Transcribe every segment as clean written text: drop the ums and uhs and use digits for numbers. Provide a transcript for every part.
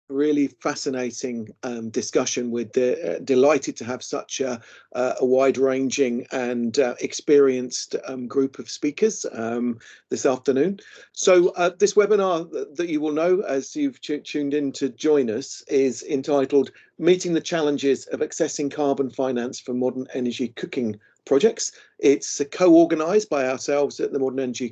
really fascinating discussion. We're delighted to have such a wide-ranging and experienced group of speakers this afternoon. So this webinar that you will know as you've tuned in to join us is entitled Meeting the Challenges of Accessing Carbon Finance for Modern Energy Cooking Projects. It's co-organised by ourselves at the Modern Energy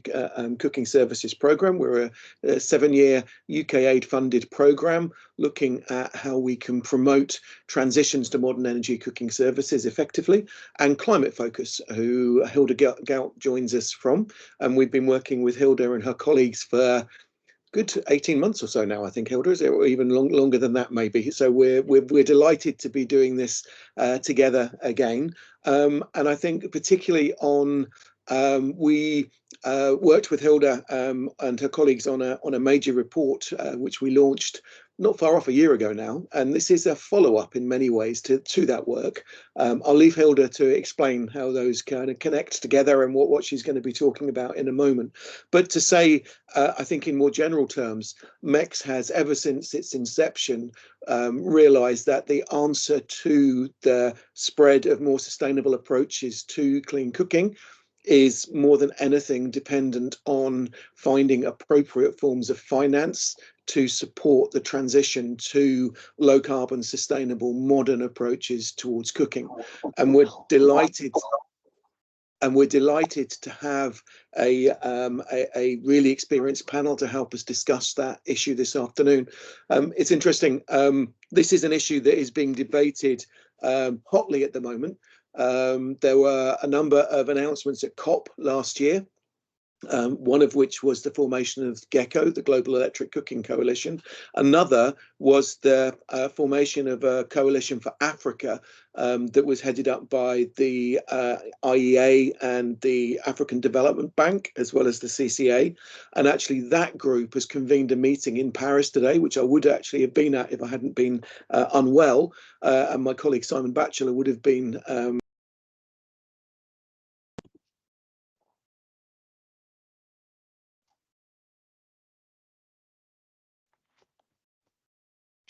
Cooking Services Programme. We're a 7-year UK aid-funded programme looking at how we can promote transitions to modern energy cooking services effectively, and Climate Focus, who Hilda Galt joins us from. And we've been working with Hilda and her colleagues for good 18 months or so now, I think, Hilda, is it? Or even longer than that, maybe. So we're delighted to be doing this together again. And I think particularly on we worked with Hilda and her colleagues on a major report which we launched not far off a year ago now, and this is a follow-up in many ways to that work. I'll leave Hilda to explain how those kind of connect together and what she's going to be talking about in a moment. But to say, I think in more general terms, MECS has, ever since its inception, realised that the answer to the spread of more sustainable approaches to clean cooking is more than anything dependent on finding appropriate forms of finance to support the transition to low carbon, sustainable, modern approaches towards cooking. And we're delighted to have a really experienced panel to help us discuss that issue this afternoon. It's interesting. This is an issue that is being debated hotly at the moment. There were a number of announcements at COP last year, one of which was the formation of GECO, the Global Electric Cooking Coalition. Another was the formation of a coalition for Africa that was headed up by the IEA and the African Development Bank, as well as the CCA. And actually that group has convened a meeting in Paris today, which I would actually have been at if I hadn't been unwell. And my colleague Simon Batchelor would have been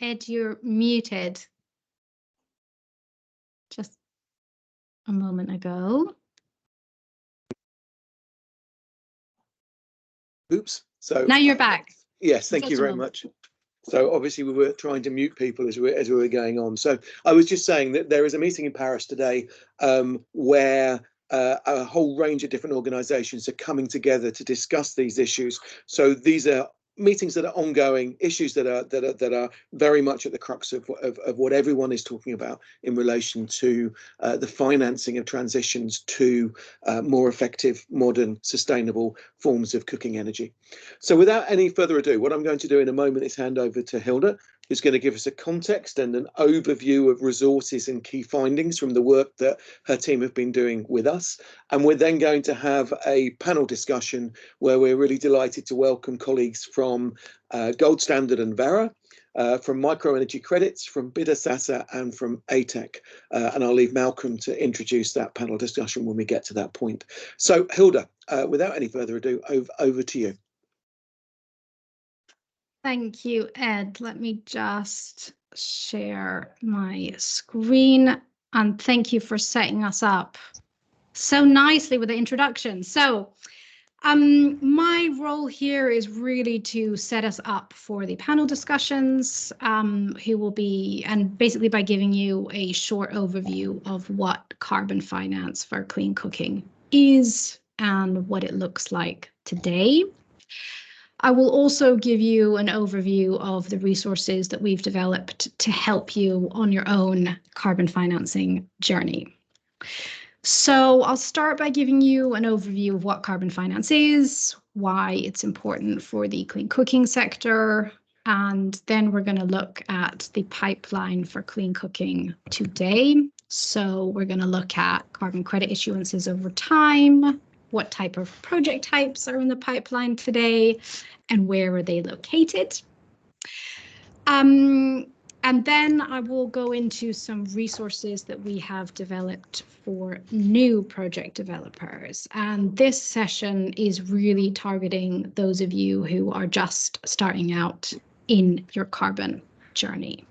Ed, you're muted just a moment ago. Oops. So now you're back. Yes, thank you very much. So obviously we were trying to mute people as we were going on. So I was just saying that there is a meeting in Paris today where a whole range of different organisations are coming together to discuss these issues. So these are meetings that are ongoing, issues that are very much at the crux of what everyone is talking about in relation to the financing of transitions to more effective, modern, sustainable forms of cooking energy. So without any further ado, what I'm going to do in a moment is hand over to Hilda, who's going to give us a context and an overview of resources and key findings from the work that her team have been doing with us. And we're then going to have a panel discussion where we're really delighted to welcome colleagues from Gold Standard and VERRA, from MicroEnergy Credits, from Bidhaa Sasa, and from ATEC. And I'll leave Malcolm to introduce that panel discussion when we get to that point. So Hilda, without any further ado, over to you. Thank you, Ed. Let me just share my screen, and thank you for setting us up so nicely with the introduction. So my role here is really to set us up for the panel discussions, who will be, and basically by giving you a short overview of what carbon finance for clean cooking is and what it looks like today. I will also give you an overview of the resources that we've developed to help you on your own carbon financing journey. So I'll start by giving you an overview of what carbon finance is, why it's important for the clean cooking sector, and then we're going to look at the pipeline for clean cooking today. So we're going to look at carbon credit issuances over time, what type of project types are in the pipeline today, and where are they located. And then I will go into some resources that we have developed for new project developers. And this session is really targeting those of you who are just starting out in your carbon journey.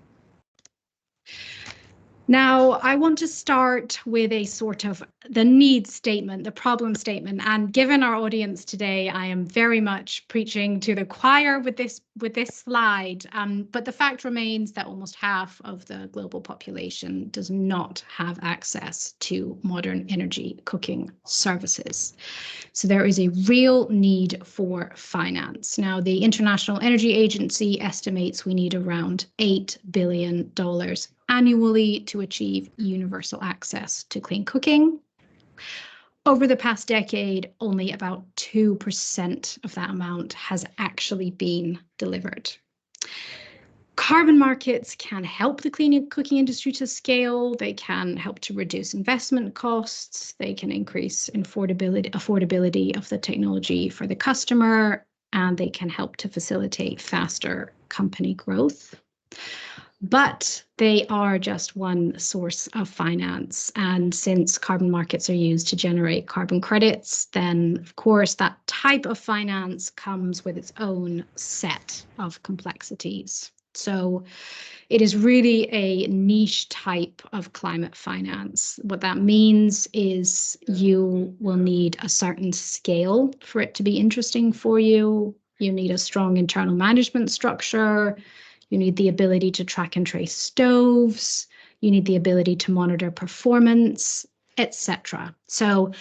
Now, I want to start with a sort of the need statement, the problem statement. And given our audience today, I am very much preaching to the choir with this slide. But the fact remains that almost half of the global population does not have access to modern energy cooking services. So there is a real need for finance. Now, the International Energy Agency estimates we need around $8 billion annually to achieve universal access to clean cooking. Over the past decade, only about 2% of that amount has actually been delivered. Carbon markets can help the clean cooking industry to scale. They can help to reduce investment costs. They can increase affordability of the technology for the customer, and they can help to facilitate faster company growth. But they are just one source of finance. And since carbon markets are used to generate carbon credits, then of course that type of finance comes with its own set of complexities. So it is really a niche type of climate finance. What that means is you will need a certain scale for it to be interesting for you. You need a strong internal management structure. You need the ability to track and trace stoves. You need the ability to monitor performance, etc. So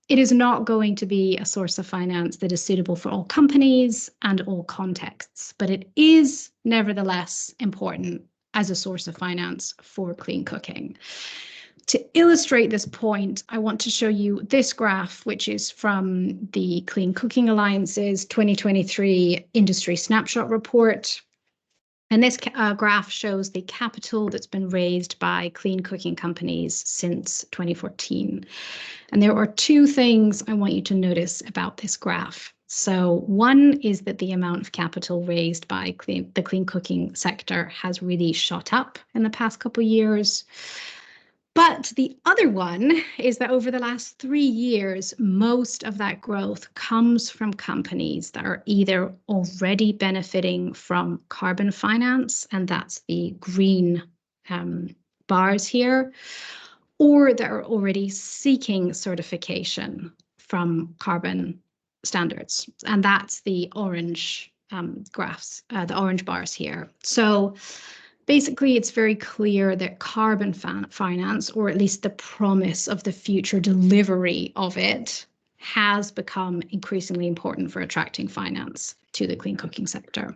it is not going to be a source of finance that is suitable for all companies and all contexts, but it is nevertheless important as a source of finance for clean cooking. To illustrate this point, I want to show you this graph, which is from the Clean Cooking Alliance's 2023 Industry Snapshot Report. And this graph shows the capital that's been raised by clean cooking companies since 2014. And there are two things I want you to notice about this graph. So one is that the amount of capital raised by the clean cooking sector has really shot up in the past couple of years. But the other one is that over the last 3 years, most of that growth comes from companies that are either already benefiting from carbon finance, and that's the green bars here, or that are already seeking certification from carbon standards, and that's the orange the orange bars here. So basically, it's very clear that carbon finance, or at least the promise of the future delivery of it, has become increasingly important for attracting finance to the clean cooking sector,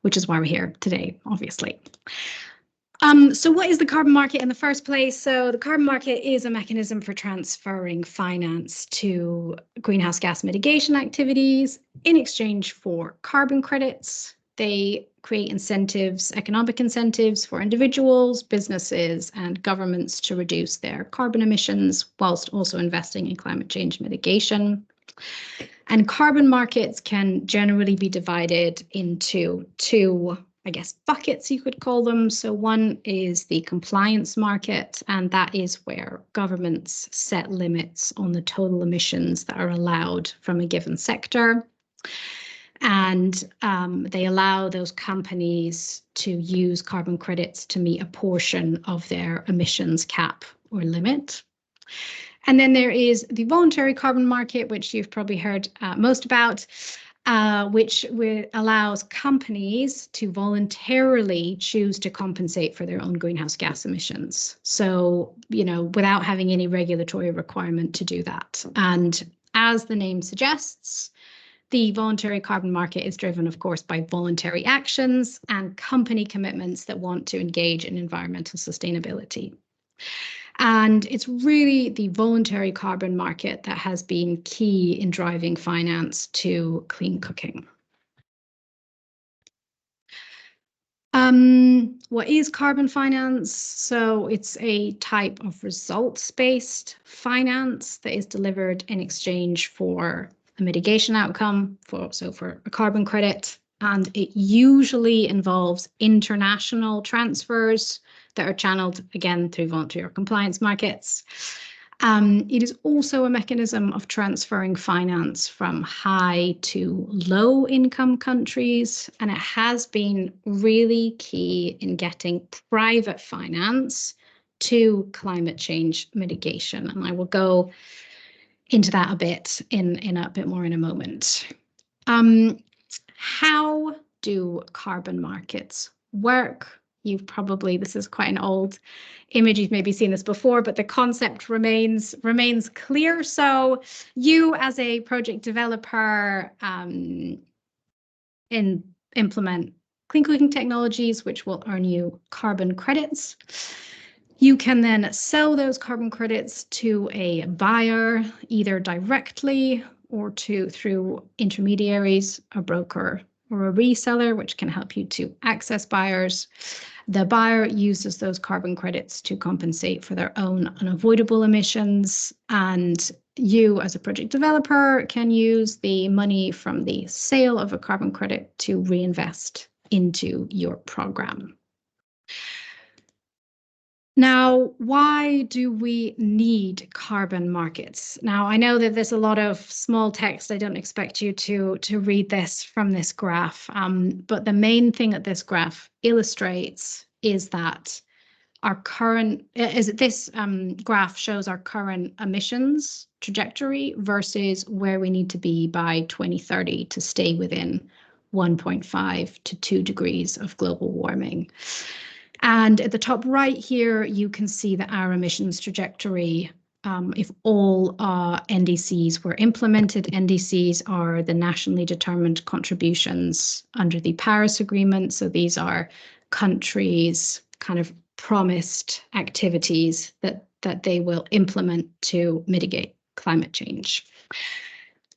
which is why we're here today, obviously. So what is the carbon market in the first place? So the carbon market is a mechanism for transferring finance to greenhouse gas mitigation activities in exchange for carbon credits. They create incentives, economic incentives for individuals, businesses, and governments to reduce their carbon emissions whilst also investing in climate change mitigation. And carbon markets can generally be divided into two, I guess, buckets, you could call them. So one is the compliance market, and that is where governments set limits on the total emissions that are allowed from a given sector. And they allow those companies to use carbon credits to meet a portion of their emissions cap or limit. And then there is the voluntary carbon market, which you've probably heard most about, which allows companies to voluntarily choose to compensate for their own greenhouse gas emissions. So, without having any regulatory requirement to do that. And as the name suggests, the voluntary carbon market is driven, of course, by voluntary actions and company commitments that want to engage in environmental sustainability. And it's really the voluntary carbon market that has been key in driving finance to clean cooking. What is carbon finance? So it's a type of results-based finance that is delivered in exchange for a mitigation outcome, for a carbon credit, and it usually involves international transfers that are channeled again through voluntary or compliance markets. It is also a mechanism of transferring finance from high to low income countries, and it has been really key in getting private finance to climate change mitigation. And I will go into that a bit in a bit more in a moment. How do carbon markets work? This is quite an old image, you've maybe seen this before, but the concept remains clear. So you as a project developer implement clean cooking technologies, which will earn you carbon credits. You can then sell those carbon credits to a buyer, either directly or through intermediaries, a broker or a reseller, which can help you to access buyers. The buyer uses those carbon credits to compensate for their own unavoidable emissions, and you as a project developer can use the money from the sale of a carbon credit to reinvest into your program. Now, why do we need carbon markets? Now, I know that there's a lot of small text. I don't expect you to read this from this graph, but the main thing that this graph illustrates is that this graph shows our current emissions trajectory versus where we need to be by 2030 to stay within 1.5 to 2 degrees of global warming. And at the top right here, you can see that our emissions trajectory, if all NDCs were implemented. NDCs are the nationally determined contributions under the Paris Agreement. So these are countries' kind of promised activities that they will implement to mitigate climate change.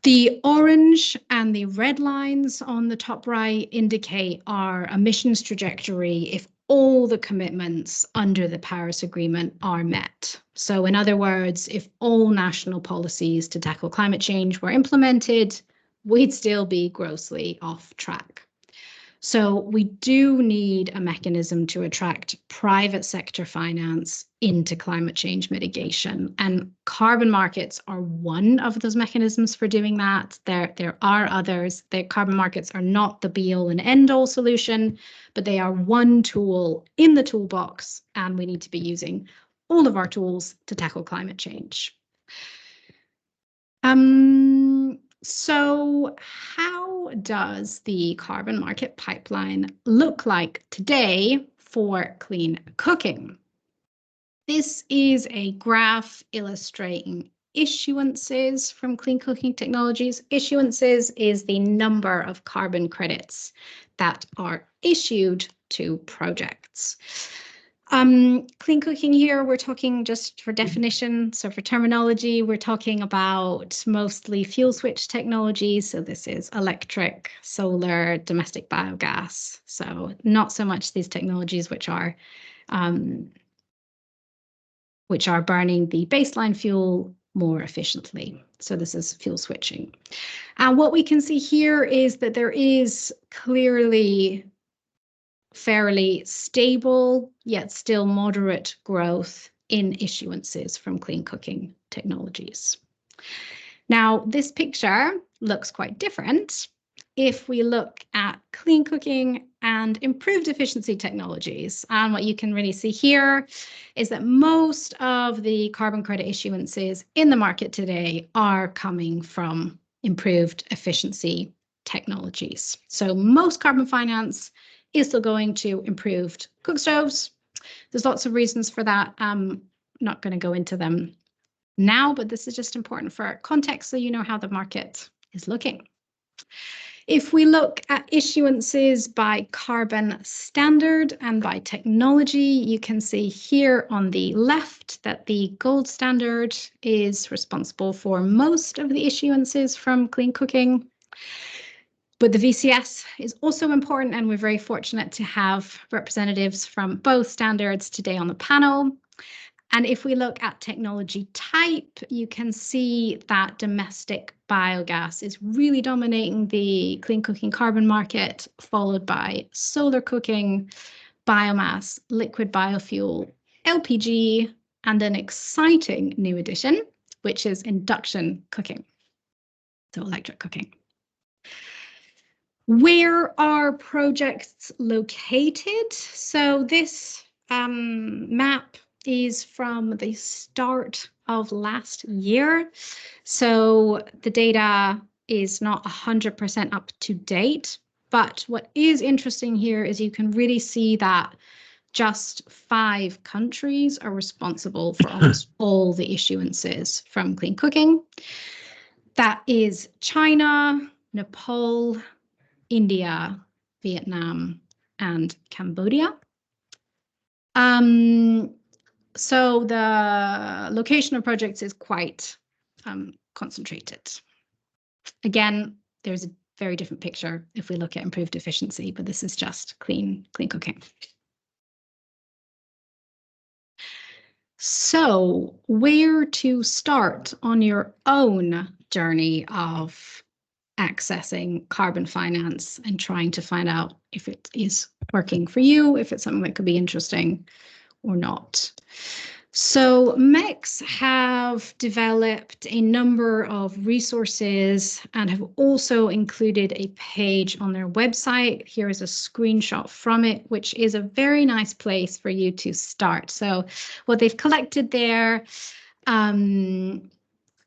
The orange and the red lines on the top right indicate our emissions trajectory if all the commitments under the Paris Agreement are met. So in other words, if all national policies to tackle climate change were implemented, we'd still be grossly off track. So we do need a mechanism to attract private sector finance into climate change mitigation. And carbon markets are one of those mechanisms for doing that. There are others. The carbon markets are not the be-all and end-all solution, but they are one tool in the toolbox, and we need to be using all of our tools to tackle climate change. So how does the carbon market pipeline look like today for clean cooking? This is a graph illustrating issuances from clean cooking technologies. Issuances is the number of carbon credits that are issued to projects. Clean cooking here, we're talking just for definition, so for terminology, we're talking about mostly fuel switch technologies. So this is electric, solar, domestic biogas. So not so much these technologies which are burning the baseline fuel more efficiently. So this is fuel switching. And what we can see here is that there is clearly fairly stable, yet still moderate growth in issuances from clean cooking technologies. Now, this picture looks quite different if we look at clean cooking and improved efficiency technologies. And what you can really see here is that most of the carbon credit issuances in the market today are coming from improved efficiency technologies. So most carbon finance is still going to improved cook stoves. There's lots of reasons for that. I'm not going to go into them now, but this is just important for context so you know how the market is looking. If we look at issuances by carbon standard and by technology, you can see here on the left that the gold standard is responsible for most of the issuances from clean cooking. But the VCS is also important, and we're very fortunate to have representatives from both standards today on the panel. And if we look at technology type, you can see that domestic biogas is really dominating the clean cooking carbon market, followed by solar cooking, biomass, liquid biofuel, LPG, and an exciting new addition, which is induction cooking, so electric cooking. Where are projects located? So this map is from the start of last year. So the data is not 100% up to date, but what is interesting here is you can really see that just 5 countries are responsible for almost all the issuances from clean cooking. That is China, Nepal, India, Vietnam, and Cambodia. So the location of projects is quite concentrated. Again, there's a very different picture if we look at improved efficiency, but this is just clean cooking. So where to start on your own journey of accessing carbon finance and trying to find out if it is working for you, if it's something that could be interesting or not. So MECS have developed a number of resources and have also included a page on their website. Here is a screenshot from it, which is a very nice place for you to start. So what they've collected there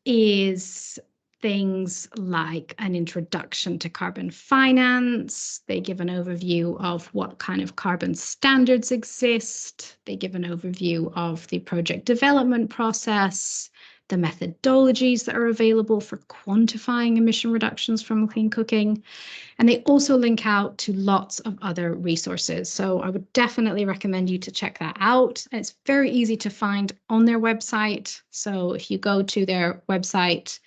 is things like an introduction to carbon finance. They give an overview of what kind of carbon standards exist. They give an overview of the project development process, the methodologies that are available for quantifying emission reductions from clean cooking. And they also link out to lots of other resources. So I would definitely recommend you to check that out. It's very easy to find on their website. So if you go to their website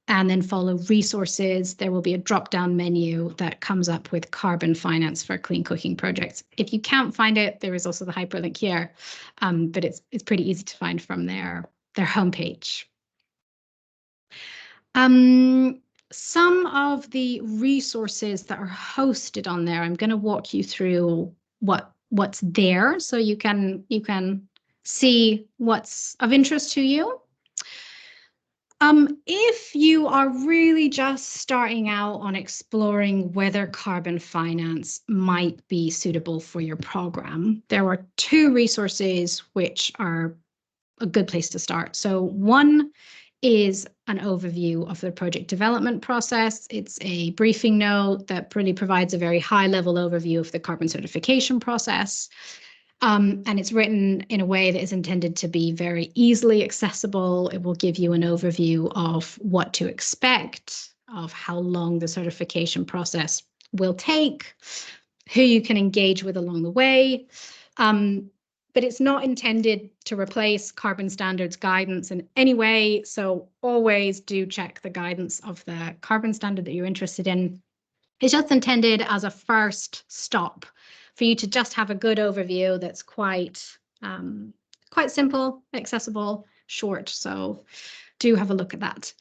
and then follow resources, there will be a drop-down menu that comes up with carbon finance for clean cooking projects. If you can't find it, there is also the hyperlink here, but it's pretty easy to find from their homepage. Some of the resources that are hosted on there, I'm going to walk you through what's there so you can see what's of interest to you. If you are really just starting out on exploring whether carbon finance might be suitable for your program, there are 2 resources which are a good place to start. So one is an overview of the project development process. It's a briefing note that really provides a very high-level overview of the carbon certification process. And it's written in a way that is intended to be very easily accessible. It will give you an overview of what to expect, of how long the certification process will take, who you can engage with along the way. But it's not intended to replace carbon standards guidance in any way. So always do check the guidance of the carbon standard that you're interested in. It's just intended as a first stop for you to just have a good overview that's quite simple, accessible, short. So do have a look at that.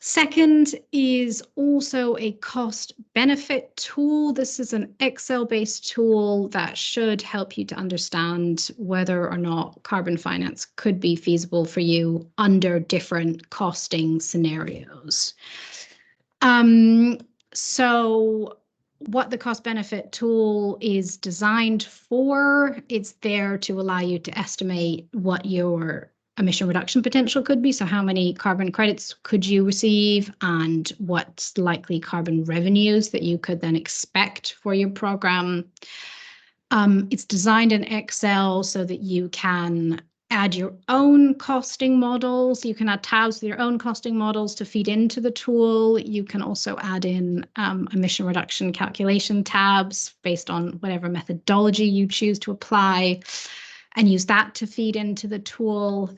Second is also a cost benefit tool. This is an Excel-based tool that should help you to understand whether or not carbon finance could be feasible for you under different costing scenarios. So what the cost benefit tool is designed for, it's there to allow you to estimate what your emission reduction potential could be. So how many carbon credits could you receive and what's likely carbon revenues that you could then expect for your program. It's designed in Excel so that you can add your own costing models. You can add tabs with your own costing models to feed into the tool. You can also add in emission reduction calculation tabs based on whatever methodology you choose to apply and use that to feed into the tool.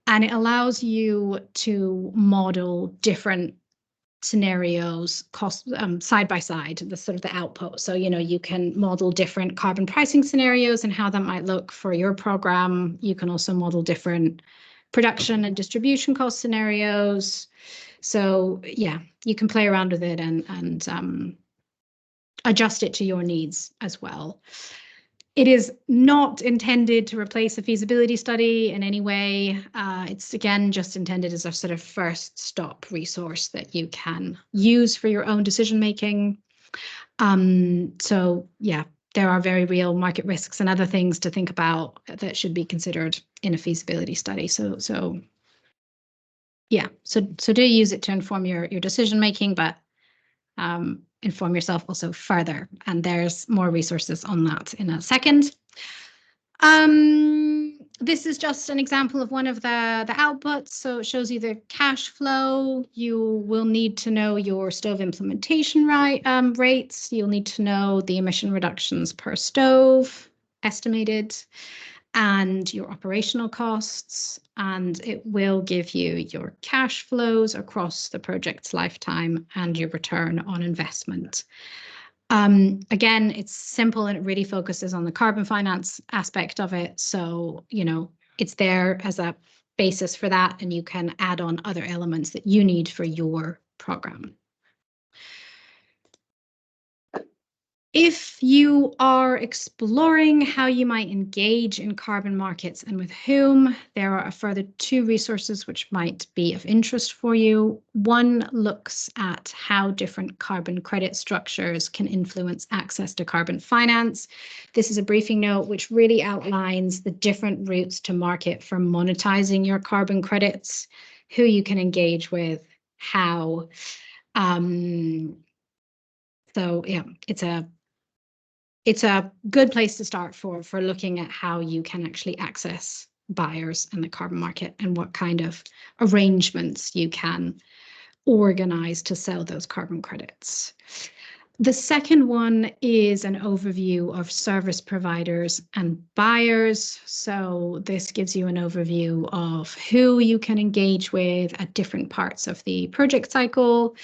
And it allows you to model different scenarios side by side, the sort of the output. So, you can model different carbon pricing scenarios and how that might look for your program. You can also model different production and distribution cost scenarios. So yeah, you can play around with it and adjust it to your needs as well. It is not intended to replace a feasibility study in any way. It's, again, just intended as a sort of first stop resource that you can use for your own decision making. So, yeah, there are very real market risks and other things to think about that should be considered in a feasibility study. So do use it to inform your decision making, but inform yourself also further. And there's more resources on that in a second. This is just an example of one of the outputs. So it shows you the cash flow. You will need to know your stove implementation rates. You'll need to know the emission reductions per stove estimated, and your operational costs, and it will give you your cash flows across the project's lifetime and your return on investment. Again, it's simple and it really focuses on the carbon finance aspect of it. So, it's there as a basis for that, and you can add on other elements that you need for your program. If you are exploring how you might engage in carbon markets and with whom, there are a further 2 resources which might be of interest for you. One looks at how different carbon credit structures can influence access to carbon finance. This is a briefing note which really outlines the different routes to market for monetizing your carbon credits, who you can engage with, how. So yeah, it's a good place to start for looking at how you can actually access buyers in the carbon market and what kind of arrangements you can organize to sell those carbon credits. The second one is an overview of service providers and buyers. So this gives you an overview of who you can engage with at different parts of the project cycle.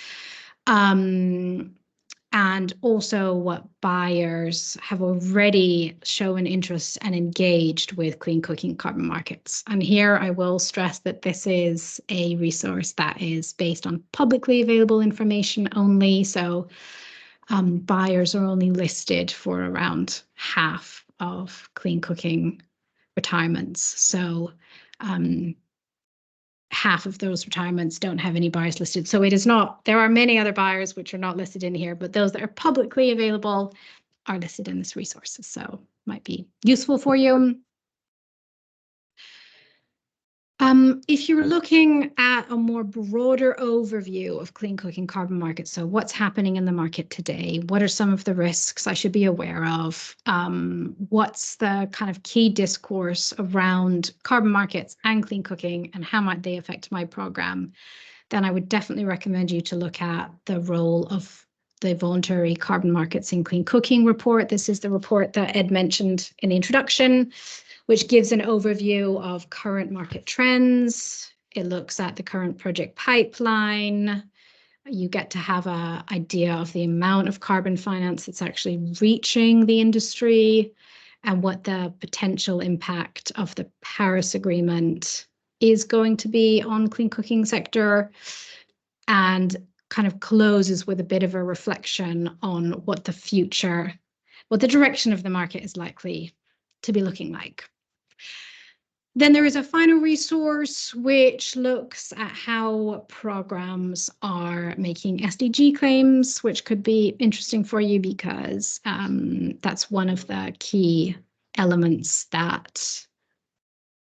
And also what buyers have already shown interest and engaged with clean cooking carbon markets. And here I will stress that this is a resource that is based on publicly available information only. So buyers are only listed for around half of clean cooking retirements. So half of those retirements don't have any buyers listed. So it is not, there are many other buyers which are not listed in here, but those that are publicly available are listed in this resource. So might be useful for you. If you're looking at a more broader overview of clean cooking carbon markets, so what's happening in the market today? What are some of the risks I should be aware of? What's the kind of key discourse around carbon markets and clean cooking, and how might they affect my program? Then I would definitely recommend you to look at the role of the voluntary carbon markets in clean cooking report. This is the report that Ed mentioned in the introduction, which gives an overview of current market trends. It looks at the current project pipeline. You get to have an idea of the amount of carbon finance that's actually reaching the industry and what the potential impact of the Paris Agreement is going to be on clean cooking sector, and kind of closes with a bit of a reflection on what the direction of the market is likely to be looking like. Then there is a final resource which looks at how programs are making SDG claims, which could be interesting for you because that's one of the key elements that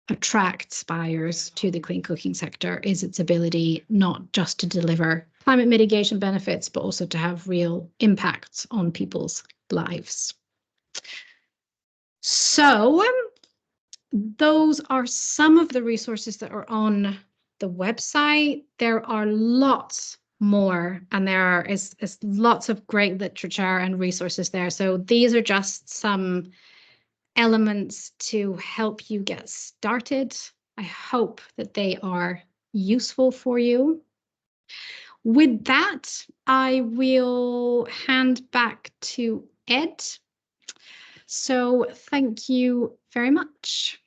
attracts buyers to the clean cooking sector, is its ability not just to deliver climate mitigation benefits, but also to have real impacts on people's lives. So those are some of the resources that are on the website. There are lots more, and there is lots of great literature and resources there. So these are just some elements to help you get started. I hope that they are useful for you. With that, I will hand back to Ed. So thank you very much.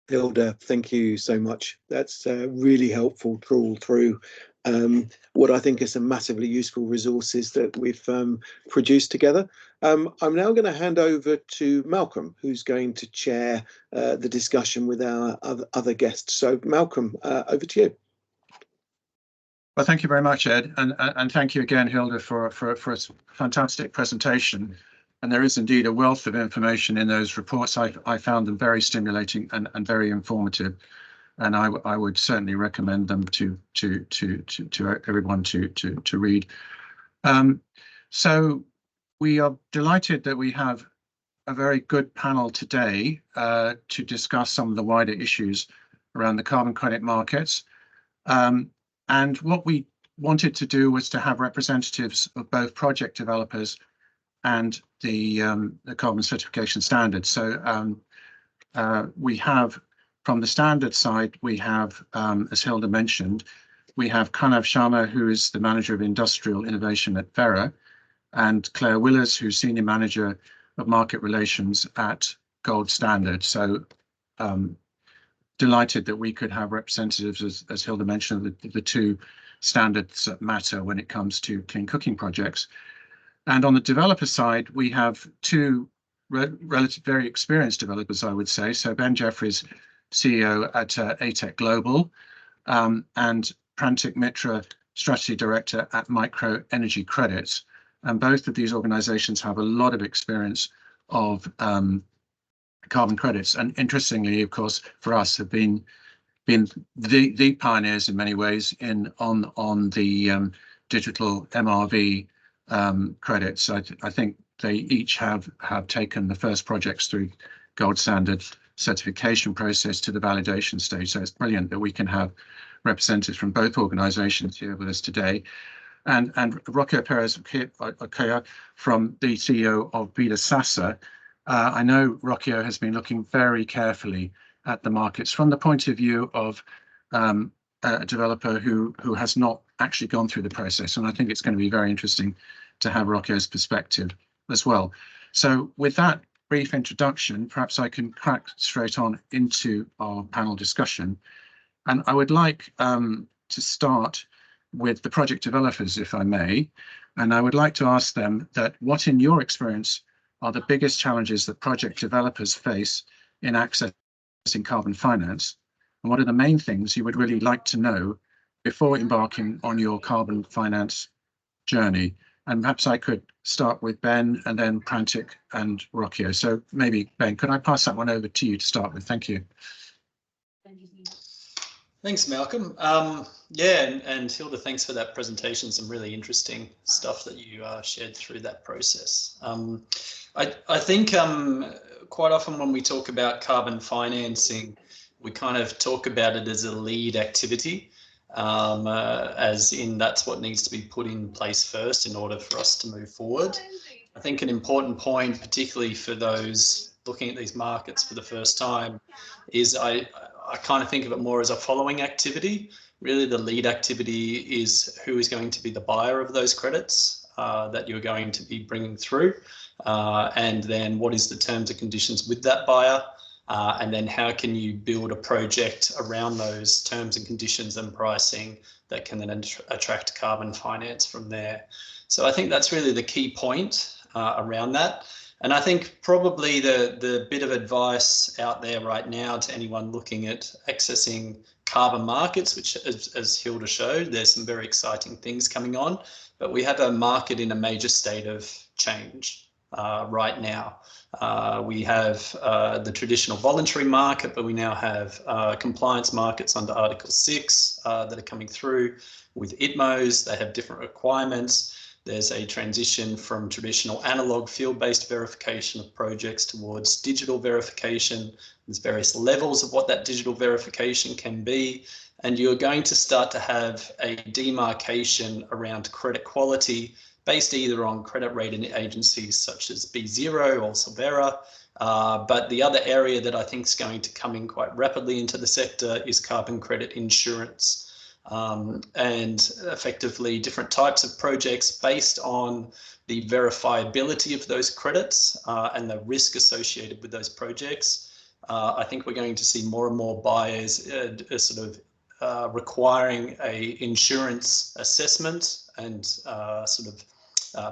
Hilda, thank you so much. That's really helpful trawl through what I think are some massively useful resources that we've produced together. I'm now going to hand over to Malcolm, who's going to chair the discussion with our other guests. So Malcolm, over to you. Well, thank you very much, Ed, and thank you again, Hilda, for a fantastic presentation. And there is indeed a wealth of information in those reports. I found them very stimulating and very informative, and I would certainly recommend them to everyone to read. So we are delighted that we have a very good panel today to discuss some of the wider issues around the carbon credit markets. And what we wanted to do was to have representatives of both project developers and the carbon certification standards. So we have, from the standard side, we have, as Hilda mentioned, we have Kanav Sharma, who is the Manager of Industrial Innovation at VERRA, and Claire Willers, who's Senior Manager of Market Relations at Gold Standard. So delighted that we could have representatives, as Hilda mentioned, the two standards that matter when it comes to clean cooking projects. And on the developer side, we have two relatively very experienced developers, I would say. So Ben Jeffries, CEO at ATEC Global, and Prantik Mitra, Strategy Director at MicroEnergy Credits. And both of these organizations have a lot of experience of carbon credits, and interestingly, of course, for us, have been the pioneers in many ways on the digital MRV credits. I think they each have taken the first projects through Gold Standard certification process to the validation stage. So it's brilliant that we can have representatives from both organizations here with us today. And Rocio Perez Ochoa, from the CEO of Bidhaa Sasa. I know Rocio has been looking very carefully at the markets from the point of view of a developer who has not actually gone through the process. And I think it's going to be very interesting to have Rocio's perspective as well. So with that brief introduction, perhaps I can crack straight on into our panel discussion. And I would like to start with the project developers, if I may. And I would like to ask them that what, in your experience, are the biggest challenges that project developers face in accessing carbon finance? And what are the main things you would really like to know before embarking on your carbon finance journey? And perhaps I could start with Ben and then Prantik and Rocio. So maybe, Ben, could I pass that one over to you to start with? Thank you. Thanks, Malcolm. Yeah, and Hilda, thanks for that presentation. Some really interesting stuff that you shared through that process. I think quite often when we talk about carbon financing, we kind of talk about it as a lead activity, as in that's what needs to be put in place first in order for us to move forward. I think an important point, particularly for those looking at these markets for the first time, is I kind of think of it more as a following activity. Really, the lead activity is who is going to be the buyer of those credits that you're going to be bringing through, and then what is the terms and conditions with that buyer, and then how can you build a project around those terms and conditions and pricing that can then attract carbon finance from there. So I think that's really the key point around that. And I think probably the bit of advice out there right now to anyone looking at accessing carbon markets, which as Hilda showed, there's some very exciting things coming on, but we have a market in a major state of change right now. We have the traditional voluntary market, but we now have compliance markets under Article 6 that are coming through with ITMOs. They have different requirements. There's a transition from traditional analog field-based verification of projects towards digital verification. There's various levels of what that digital verification can be. And you're going to start to have a demarcation around credit quality based either on credit rating agencies such as B0 or VERRA. But the other area that I think is going to come in quite rapidly into the sector is carbon credit insurance. And effectively different types of projects based on the verifiability of those credits and the risk associated with those projects I think we're going to see more and more buyers requiring a insurance assessment and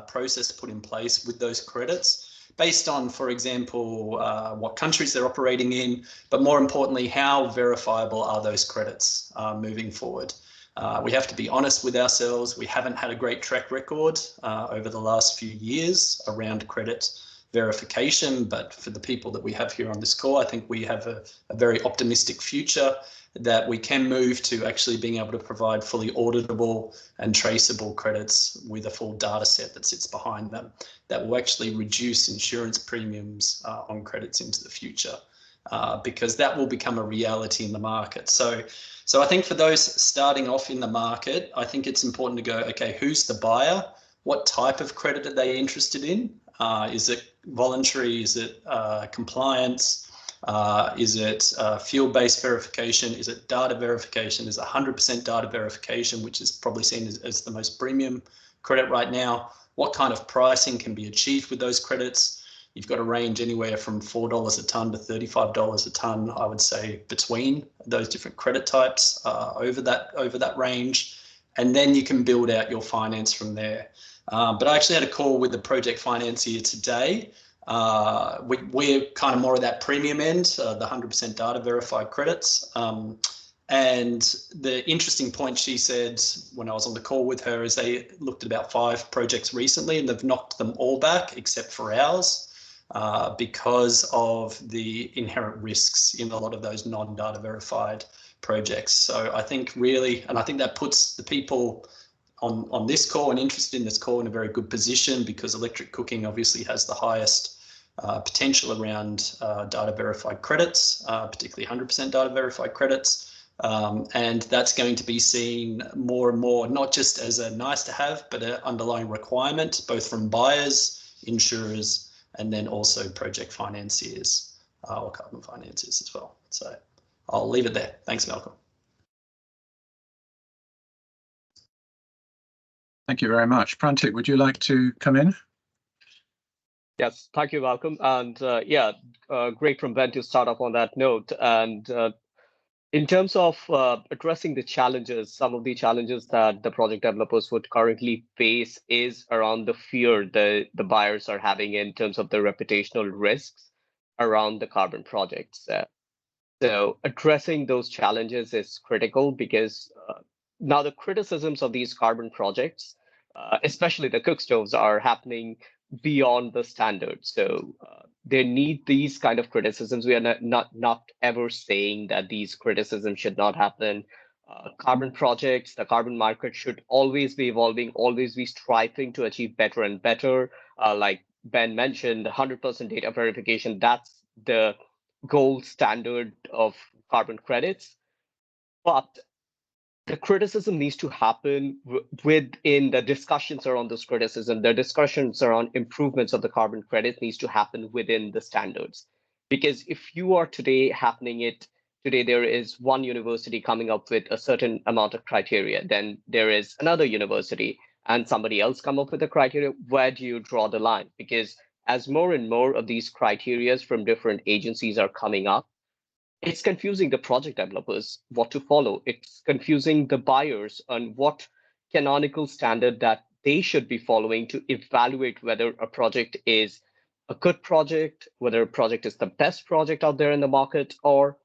process put in place with those credits based on, for example, what countries they're operating in, but more importantly, how verifiable are those credits moving forward. We have to be honest with ourselves. We haven't had a great track record over the last few years around credit verification, but for the people that we have here on this call, I think we have a very optimistic future that we can move to actually being able to provide fully auditable and traceable credits with a full data set that sits behind them that will actually reduce insurance premiums on credits into the future, because that will become a reality in the market. So I think for those starting off in the market, I think it's important to go, okay, who's the buyer? What type of credit are they interested in? Is it voluntary? Is it compliance? Is it field-based verification? Is it data verification? Is it 100% data verification, which is probably seen as the most premium credit right now? What kind of pricing can be achieved with those credits? You've got a range anywhere from $4 a tonne to $35 a tonne, I would say, between those different credit types over that range. And then you can build out your finance from there. But I actually had a call with the project financier today. We're kind of more of that premium end, the 100% data verified credits. And the interesting point she said when I was on the call with her is they looked at about 5 projects recently and they've knocked them all back except for ours because of the inherent risks in a lot of those non-data verified projects. So I think really, and I think that puts the people on this call and interested in this call in a very good position, because electric cooking obviously has the highest potential around data verified credits, particularly 100% data verified credits. And that's going to be seen more and more, not just as a nice to have, but an underlying requirement, both from buyers, insurers, and then also project financiers or carbon financiers as well. So I'll leave it there. Thanks, Malcolm. Thank you very much. Prantik, would you like to come in? Yes, thank you, Malcolm. And great from Ben to start off on that note. And in terms of addressing the challenges, some of the challenges that the project developers would currently face is around the fear the buyers are having in terms of the reputational risks around the carbon projects. So addressing those challenges is critical, because now the criticisms of these carbon projects, especially the cook stoves, are happening beyond the standard. So they need these kind of criticisms. We are not ever saying that these criticisms should not happen. Carbon projects, the carbon market should always be evolving, always be striving to achieve better and better. Like Ben mentioned, 100% data verification, that's the gold standard of carbon credits. But the criticism needs to happen within the discussions around those criticism. The discussions around improvements of the carbon credit needs to happen within the standards. Because if you are today, there is one university coming up with a certain amount of criteria, then there is another university and somebody else come up with a criteria. Where do you draw the line? Because as more and more of these criteria from different agencies are coming up, it's confusing the project developers what to follow. It's confusing the buyers on what canonical standard that they should be following to evaluate whether a project is a good project, whether a project is the best project out there in the market, or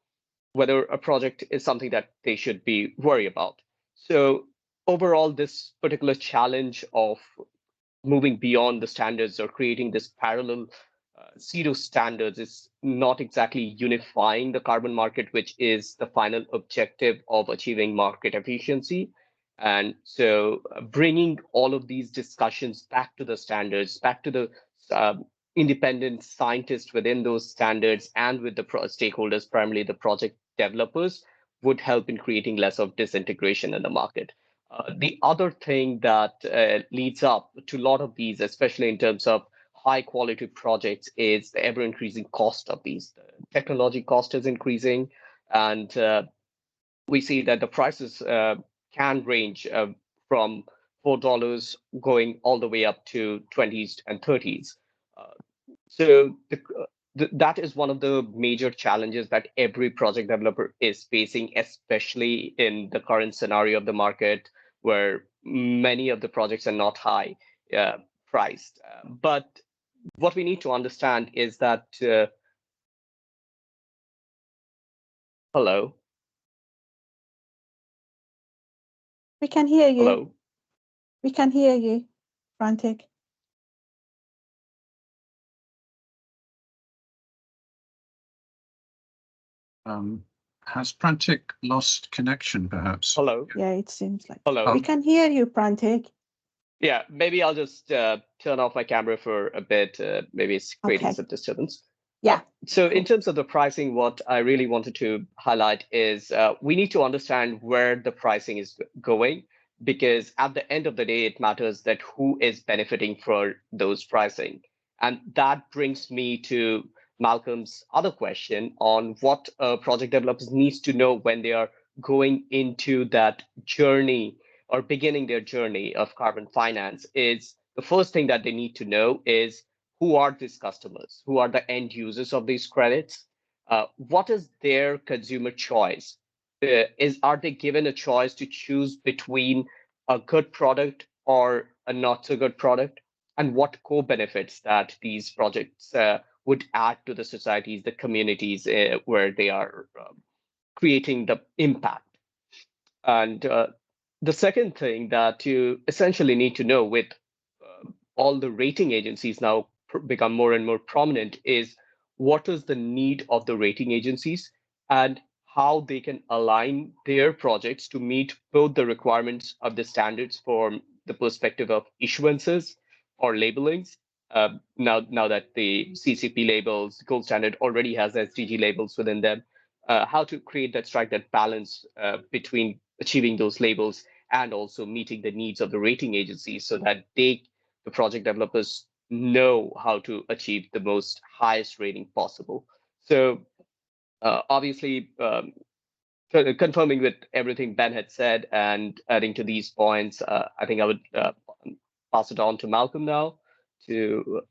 whether a project is something that they should be worried about. So overall, this particular challenge of moving beyond the standards or creating this parallel pseudo standards is not exactly unifying the carbon market, which is the final objective of achieving market efficiency. And so bringing all of these discussions back to the standards, back to the independent scientists within those standards and with the stakeholders, primarily the project developers, would help in creating less of disintegration in the market. The other thing that leads up to a lot of these, especially in terms of high quality projects, is the ever increasing cost of these. The technology cost is increasing, and we see that the prices can range from $4 going all the way up to 20s and 30s. So that is one of the major challenges that every project developer is facing, especially in the current scenario of the market, where many of the projects are not high priced. But what we need to understand is that hello. We can hear you. Hello. We can hear you, Frantic. Has Prantic lost connection, perhaps? Hello. Yeah, it seems like. Hello. We can hear you, Prantic. Yeah, maybe I'll just turn off my camera for a bit. Maybe it's creating Okay. some disturbance. Yeah. So Cool. in terms of the pricing, what I really wanted to highlight is we need to understand where the pricing is going, because at the end of the day, it matters that who is benefiting for those pricing. And that brings me to Malcolm's other question on what project developers needs to know when they are going into that journey or beginning their journey of carbon finance. Is the first thing that they need to know is who are these customers? Who are the end users of these credits? What is their consumer choice? Are they given a choice to choose between a good product or a not so good product? And what co-benefits that these projects would add to the societies, the communities where they are creating the impact? And the second thing that you essentially need to know with all the rating agencies now become more and more prominent is what is the need of the rating agencies and how they can align their projects to meet both the requirements of the standards from the perspective of issuances or labelings. Now that the CCP labels, gold standard already has SDG labels within them, how to strike that balance between achieving those labels and also meeting the needs of the rating agencies so that the project developers know how to achieve the most highest rating possible. So obviously, confirming with everything Ben had said and adding to these points, I think I would pass it on to Malcolm now to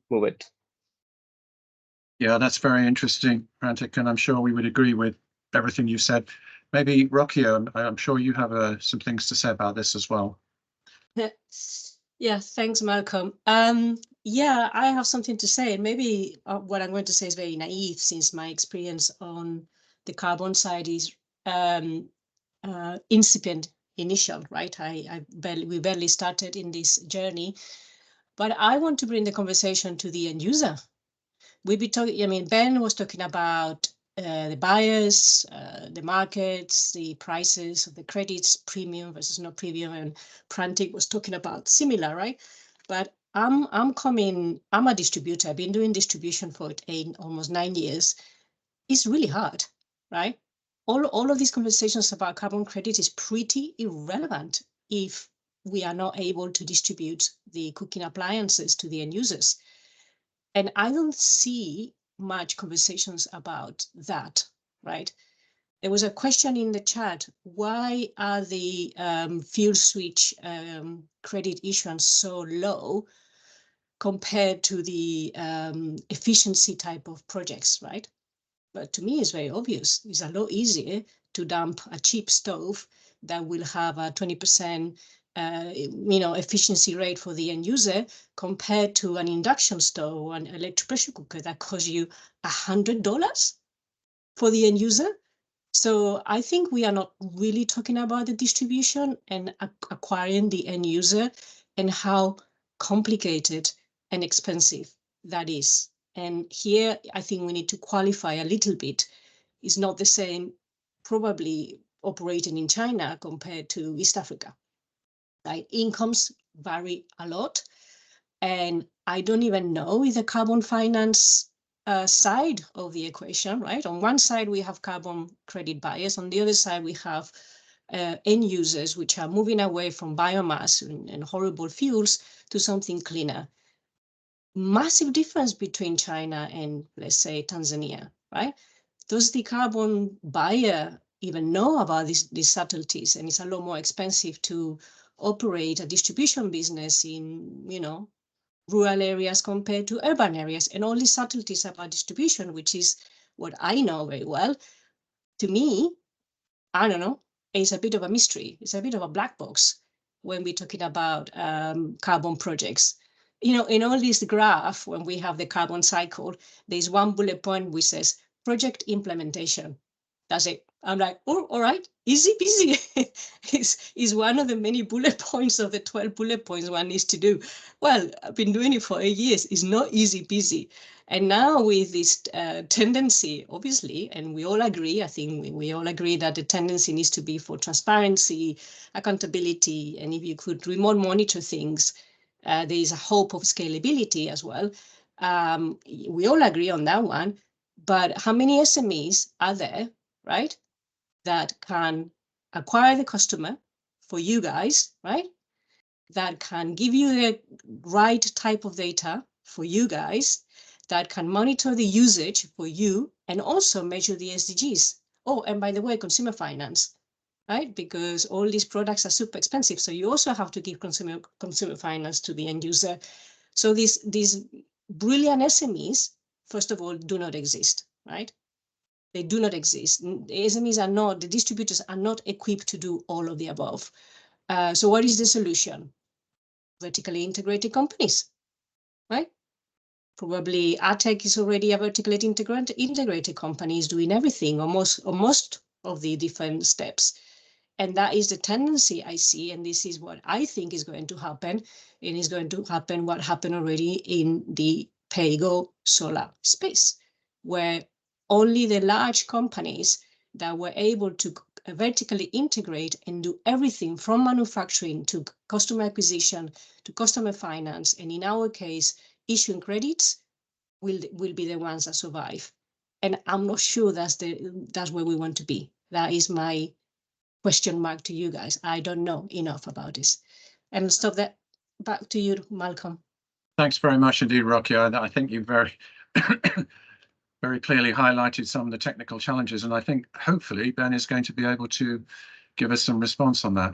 move it. Yeah, that's very interesting, Prantic, and I'm sure we would agree with everything you said. Maybe Rokia, I'm sure you have some things to say about this as well. Yeah, thanks, Malcolm. Yeah, I have something to say. Maybe what I'm going to say is very naive, since my experience on the carbon side is incipient, initial, right? We barely started in this journey, but I want to bring the conversation to the end user. We've been talking. I mean, Ben was talking about the buyers, the markets, the prices of the credits, premium versus no premium, and Prantic was talking about similar, right? But I'm a distributor. I've been doing distribution for almost 9 years. It's really hard, right? All of these conversations about carbon credit is pretty irrelevant if we are not able to distribute the cooking appliances to the end users. And I don't see much conversations about that, right? There was a question in the chat, why are the fuel switch credit issuance so low compared to the efficiency type of projects, right? But to me, it's very obvious. It's a lot easier to dump a cheap stove that will have a 20% efficiency rate for the end user compared to an induction stove or an electric pressure cooker that costs you $100 for the end user. So I think we are not really talking about the distribution and acquiring the end user and how complicated and expensive that is. And here, I think we need to qualify a little bit. It's not the same, probably operating in China compared to East Africa. Right? Incomes vary a lot. And I don't even know if the carbon finance side of the equation, right? On one side, we have carbon credit buyers. On the other side, we have end users, which are moving away from biomass and horrible fuels to something cleaner. Massive difference between China and, let's say, Tanzania, right? Does the carbon buyer even know about these subtleties? And it's a lot more expensive to operate a distribution business in, rural areas compared to urban areas, and all these subtleties about distribution, which is what I know very well. To me, I don't know, it's a bit of a mystery. It's a bit of a black box when we're talking about carbon projects. You know, in all this graph, when we have the carbon cycle, there's one bullet point which says project implementation. That's it. I'm like, oh, all right, easy peasy. is one of the many bullet points of the 12 bullet points one needs to do. Well, I've been doing it for 8 years. It's not easy peasy. And now with this tendency, obviously, and we all agree, I think we all agree that the tendency needs to be for transparency, accountability, and if you could remote monitor things, there is a hope of scalability as well. We all agree on that one, but how many SMEs are there, right, that can acquire the customer for you guys, right, that can give you the right type of data for you guys, that can monitor the usage for you and also measure the SDGs. Oh, and by the way, consumer finance, right? Because all these products are super expensive. So you also have to give consumer finance to the end user. So these brilliant SMEs, first of all, do not exist, right? They do not exist. The SMEs are not, the distributors are not equipped to do all of the above. So what is the solution? Vertically integrated companies, right? Probably ATEC is already a vertically integrated company, is doing everything, or most of the different steps. And that is the tendency I see, and this is what I think is going to happen, and is going to happen what happened already in the pay-go solar space, where only the large companies that were able to vertically integrate and do everything from manufacturing to customer acquisition to customer finance, and in our case, issuing credits, will be the ones that survive. And I'm not sure that's where we want to be. That is my question mark to you guys. I don't know enough about this. And stop that. Back to you, Malcolm. Thanks very much indeed, Rocky. I think you very very clearly highlighted some of the technical challenges, and I think hopefully Ben is going to be able to give us some response on that.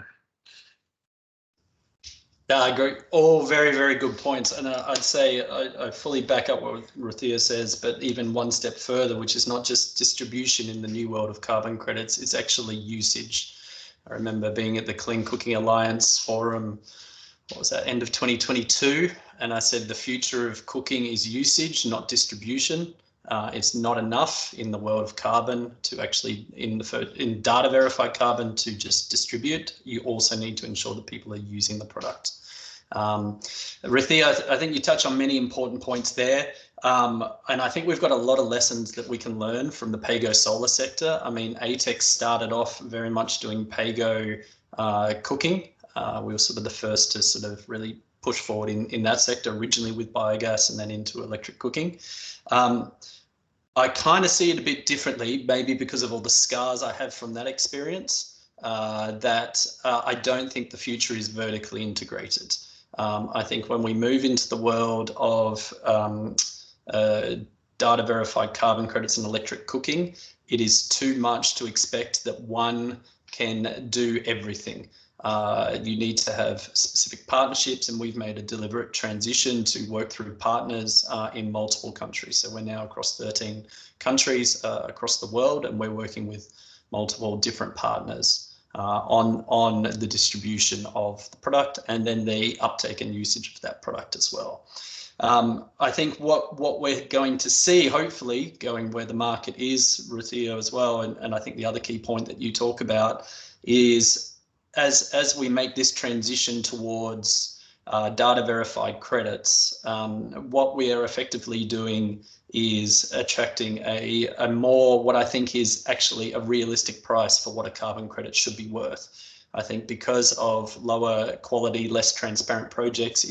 Yeah, I agree. All very, very good points. And I'd say I fully back up what Ruthia says, but even one step further, which is not just distribution in the new world of carbon credits, it's actually usage. I remember being at the Clean Cooking Alliance Forum, what was that, end of 2022, and I said the future of cooking is usage, not distribution. It's not enough in the world of carbon to actually, in data verified carbon, to just distribute. You also need to ensure that people are using the product. Ruthia, I think you touch on many important points there. And I think we've got a lot of lessons that we can learn from the pay-go solar sector. I mean, ATEC started off very much doing pay-go cooking. We were sort of the first to sort of really push forward in that sector, originally with biogas and then into electric cooking. I kind of see it a bit differently, maybe because of all the scars I have from that experience, that I don't think the future is vertically integrated. I think when we move into the world of data verified carbon credits and electric cooking, it is too much to expect that one can do everything. You need to have specific partnerships, and we've made a deliberate transition to work through partners in multiple countries. So we're now across 13 countries across the world, and we're working with multiple different partners on the distribution of the product and then the uptake and usage of that product as well. I think what we're going to see, hopefully, going where the market is, Ruthia, as well, and I think the other key point that you talk about is as we make this transition towards data verified credits, what we are effectively doing is attracting a more, what I think is actually a realistic price for what a carbon credit should be worth. I think because of lower quality, less transparent projects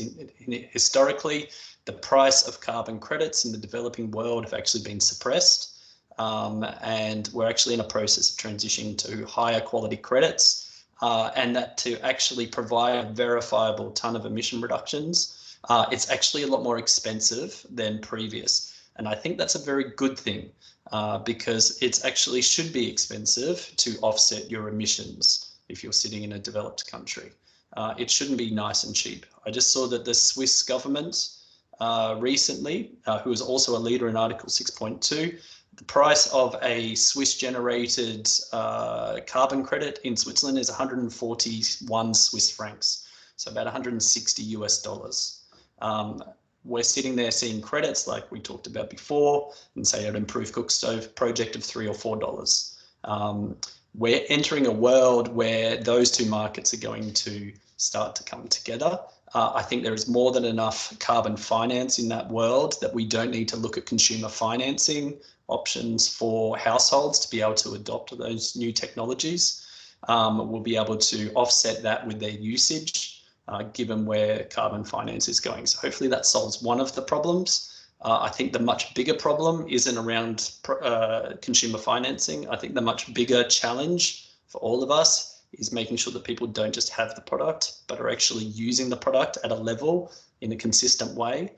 historically, the price of carbon credits in the developing world have actually been suppressed. And we're actually in a process of transitioning to higher quality credits. And that to actually provide a verifiable ton of emission reductions, it's actually a lot more expensive than previous. And I think that's a very good thing because it actually should be expensive to offset your emissions if you're sitting in a developed country. It shouldn't be nice and cheap. I just saw that the Swiss government recently, who is also a leader in Article 6.2. The price of a Swiss-generated carbon credit in Switzerland is 141 Swiss francs, so about 160 US dollars. We're sitting there seeing credits like we talked about before, and say an improved cook stove project of $3 or $4. We're entering a world where those two markets are going to start to come together. I think there is more than enough carbon finance in that world that we don't need to look at consumer financing options for households to be able to adopt those new technologies. We'll be able to offset that with their usage, given where carbon finance is going. So hopefully that solves one of the problems. I think the much bigger problem isn't around consumer financing. I think the much bigger challenge for all of us is making sure that people don't just have the product, but are actually using the product at a level in a consistent way,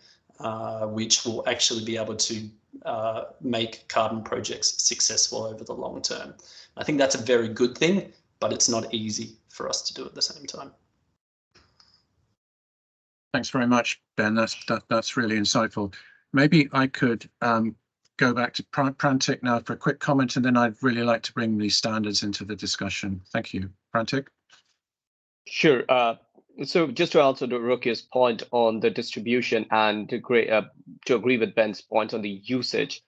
which will actually be able to make carbon projects successful over the long term. I think that's a very good thing, but it's not easy for us to do at the same time. Thanks very much, Ben. That's really insightful. Maybe I could go back to Prantik now for a quick comment, and then I'd really like to bring these standards into the discussion. Thank you. Prantik? Sure. So just to answer the Rukia's point on the distribution and to agree with Ben's point on the usage,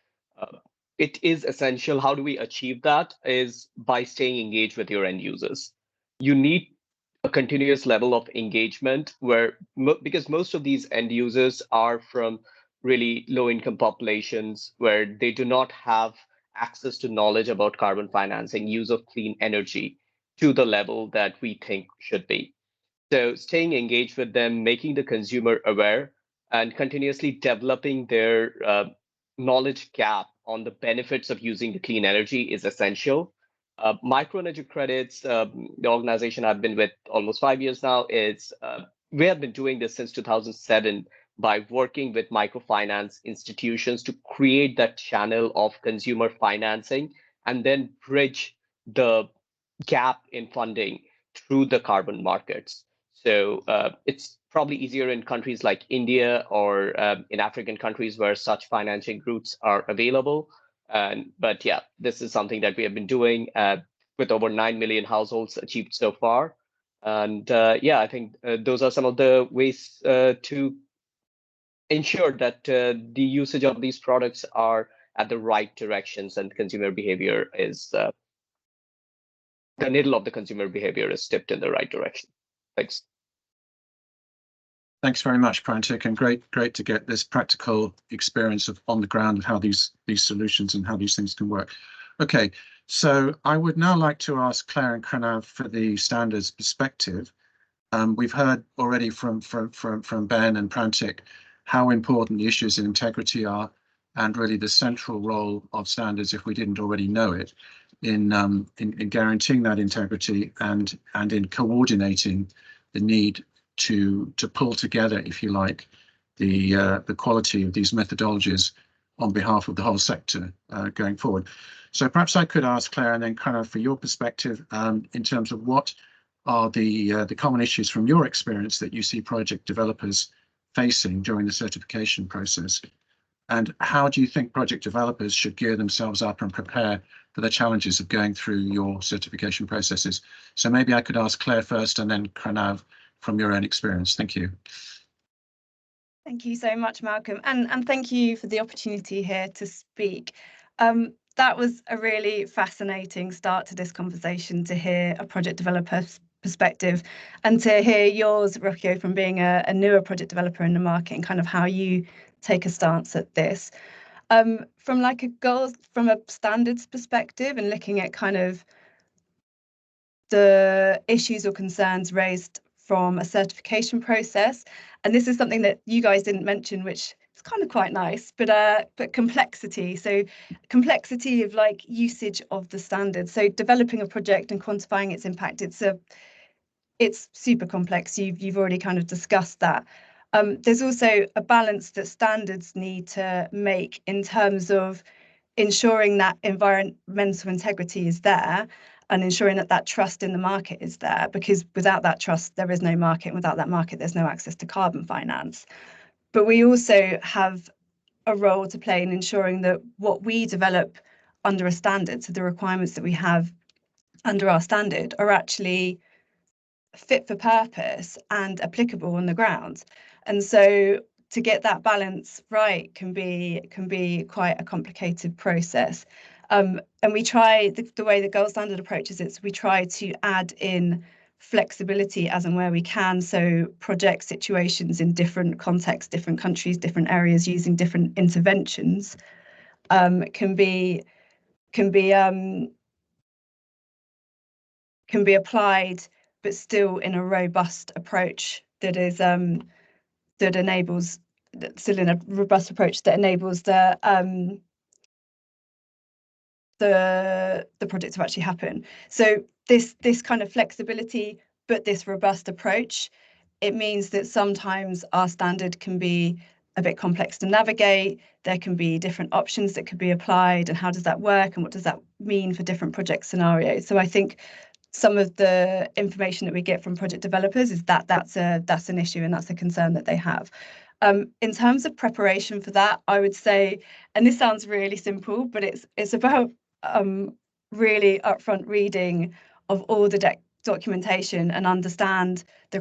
it is essential. How do we achieve that? Is by staying engaged with your end users. You need a continuous level of engagement because most of these end users are from really low-income populations where they do not have access to knowledge about carbon financing, use of clean energy to the level that we think should be. So staying engaged with them, making the consumer aware, and continuously developing their knowledge gap on the benefits of using the clean energy is essential. MicroEnergy Credits, the organization I've been with almost 5 years now, we have been doing this since 2007 by working with microfinance institutions to create that channel of consumer financing and then bridge the gap in funding through the carbon markets. So it's probably easier in countries like India or in African countries where such financing routes are available. But yeah, this is something that we have been doing with over 9 million households achieved so far. And yeah, I think those are some of the ways to ensure that the usage of these products are at the right directions and consumer behavior is the needle of the consumer behavior is tipped in the right direction. Thanks. Thanks very much, Prantik, and great to get this practical experience of on the ground of how these solutions and how these things can work. Okay, so I would now like to ask Claire and Pranav for the standards perspective. We've heard already from Ben and Prantik how important the issues of integrity are, and really the central role of standards, if we didn't already know it, in guaranteeing that integrity and in coordinating the need to pull together, if you like, the quality of these methodologies on behalf of the whole sector going forward. So perhaps I could ask Claire and then kind of for your perspective in terms of what are the common issues from your experience that you see project developers facing during the certification process, and how do you think project developers should gear themselves up and prepare for the challenges of going through your certification processes? So maybe I could ask Claire first and then Pranav from your own experience. Thank you. Thank you so much, Malcolm, and thank you for the opportunity here to speak. That was a really fascinating start to this conversation, to hear a project developer's perspective and to hear yours, Rocco, from being a newer project developer in the market and kind of how you take a stance at this. From like from a standards perspective and looking at kind of the issues or concerns raised from a certification process, and this is something that you guys didn't mention, which is kind of quite nice, but complexity. So complexity of like usage of the standards. So developing a project and quantifying its impact, it's super complex. You've already kind of discussed that. There's also a balance that standards need to make in terms of ensuring that environmental integrity is there and ensuring that that trust in the market is there, because without that trust, there is no market. And without that market, there's no access to carbon finance. but we also have a role to play in ensuring that what we develop under a standard, so the requirements that we have under our standard, are actually fit for purpose and applicable on the ground. And so to get that balance right can be quite a complicated process. And we try, the way the gold standard approaches it, so we try to add in flexibility as and where we can, so project situations in different contexts, different countries, different areas, using different interventions can be applied, but still in a robust approach that is that enables the project to actually happen. So this kind of flexibility, but this robust approach, it means that sometimes our standard can be a bit complex to navigate. There can be different options that could be applied, and how does that work, and what does that mean for different project scenarios? So I think some of the information that we get from project developers is that that's an issue, and that's a concern that they have. In terms of preparation for that, I would say, and this sounds really simple, but it's about really upfront reading of all the documentation and understand the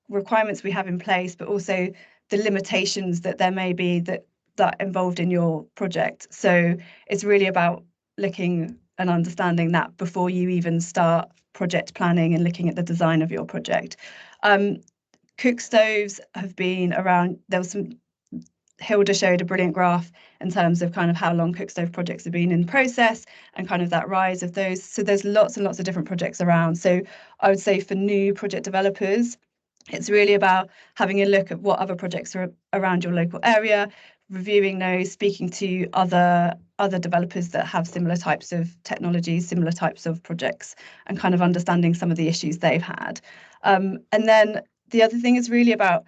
requirements we have in place, but also the limitations that there may be that involved in your project. So it's really about looking and understanding that before you even start project planning and looking at the design of your project. Cook stoves have been around. There was some, Hilda showed a brilliant graph in terms of kind of how long cook stove projects have been in process and kind of that rise of those. So there's lots and lots of different projects around. So I would say for new project developers, it's really about having a look at what other projects are around your local area, reviewing those, speaking to other developers that have similar types of technologies, similar types of projects, and kind of understanding some of the issues they've had. And then the other thing is really about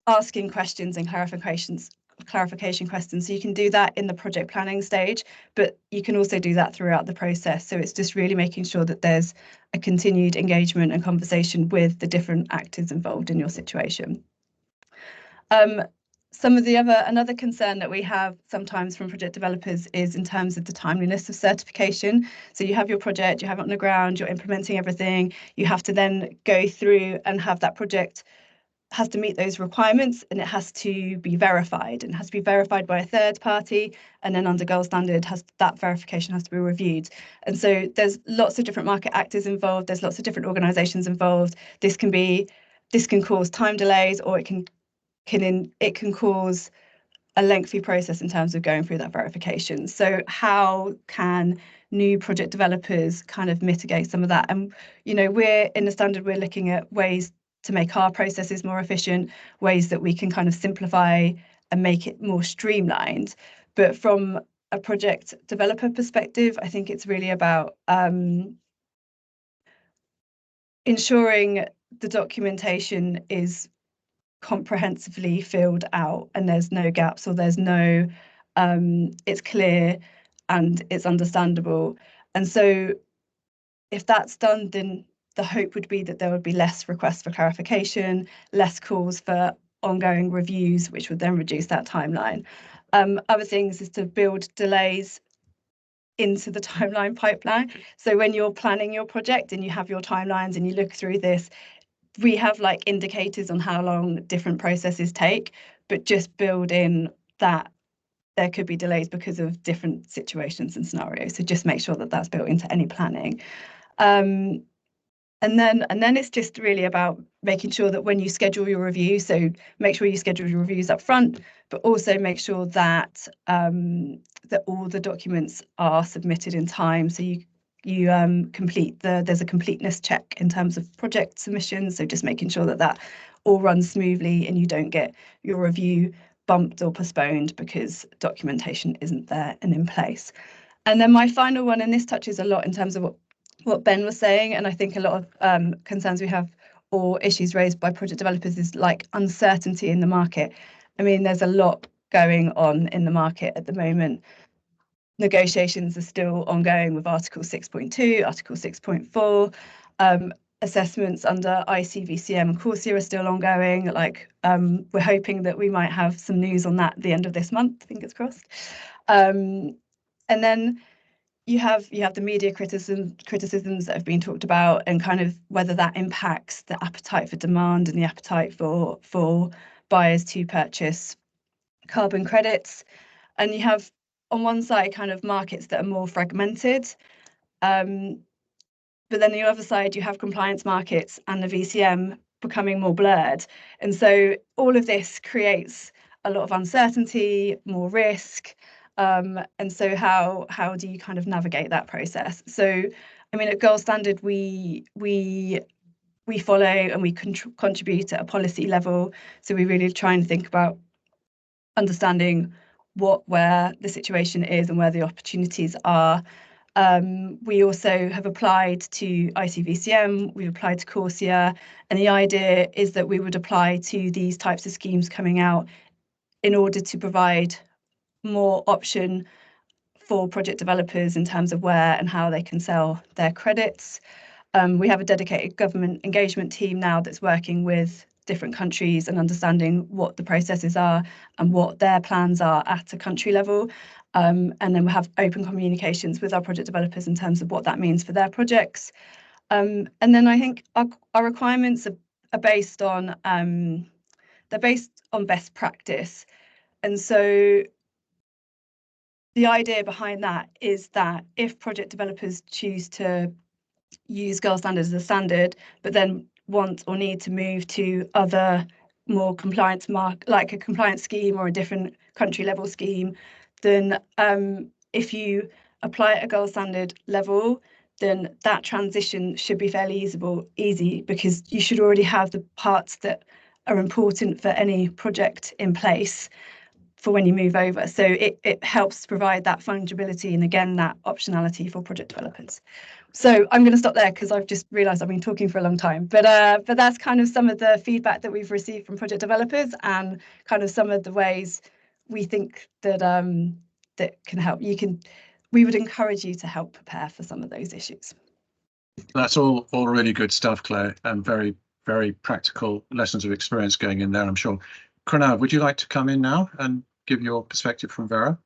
asking questions and clarification questions. So you can do that in the project planning stage, but you can also do that throughout the process. So it's just really making sure that there's a continued engagement and conversation with the different actors involved in your situation. Another concern that we have sometimes from project developers is in terms of the timeliness of certification. So you have your project, you have it on the ground, you're implementing everything, you have to then go through and have that project has to meet those requirements, and it has to be verified, and has to be verified by a third party, and then under gold standard that verification has to be reviewed. And so there's lots of different market actors involved, there's lots of different organizations involved. This can cause time delays, or it can cause a lengthy process in terms of going through that verification. So how can new project developers kind of mitigate some of that? And we're in the standard, we're looking at ways to make our processes more efficient, ways that we can kind of simplify and make it more streamlined. But from a project developer perspective, I think it's really about ensuring the documentation is comprehensively filled out and there's no gaps, or there's no it's clear and it's understandable. And so if that's done, then the hope would be that there would be less requests for clarification, less calls for ongoing reviews, which would then reduce that timeline. Other things is to build delays into the timeline pipeline. So when you're planning your project and you have your timelines and you look through this, we have like indicators on how long different processes take, but just build in that there could be delays because of different situations and scenarios. So just make sure that that's built into any planning. And then it's just really about making sure that when you schedule your review, so make sure you schedule your reviews up front, but also make sure that that all the documents are submitted in time. So you there's a completeness check in terms of project submissions. So just making sure that all runs smoothly and you don't get your review bumped or postponed because documentation isn't there and in place. And then my final one, and this touches a lot in terms of what Ben was saying, and I think a lot of concerns we have or issues raised by project developers is like uncertainty in the market. I mean, there's a lot going on in the market at the moment. Negotiations are still ongoing with Article 6.2, Article 6.4. assessments under ICVCM and CORSIA are still ongoing. Like we're hoping that we might have some news on that at the end of this month, fingers crossed. And then you have the media criticisms that have been talked about, and kind of whether that impacts the appetite for demand and the appetite for buyers to purchase carbon credits. And you have on one side kind of markets that are more fragmented, but then on the other side you have compliance markets and the VCM becoming more blurred. And so all of this creates a lot of uncertainty, more risk. And so how do you kind of navigate that process? So, I mean, at Gold Standard, we follow and we contribute at a policy level. So we really try and think about understanding where the situation is and where the opportunities are. We also have applied to ICVCM, we've applied to CORSIA, and the idea is that we would apply to these types of schemes coming out in order to provide more option for project developers in terms of where and how they can sell their credits. We have a dedicated government engagement team now that's working with different countries and understanding what the processes are and what their plans are at a country level. And then we have open communications with our project developers in terms of what that means for their projects. And then I think our requirements are based on best practice. And so the idea behind that is that if project developers choose to use Gold Standard as a standard, but then want or need to move to other more compliance like a compliance scheme or a different country level scheme, then if you apply at a Gold Standard level, then that transition should be fairly easy because you should already have the parts that are important for any project in place for when you move over. So it helps provide that fungibility and again that optionality for project developers. So I'm going to stop there because I've just realised I've been talking for a long time. But that's kind of some of the feedback that we've received from project developers and kind of some of the ways we think that that can help. We would encourage you to help prepare for some of those issues. That's all really good stuff, Claire, and very, very practical lessons of experience going in there, I'm sure. Pranav, would you like to come in now and give your perspective from VERRA?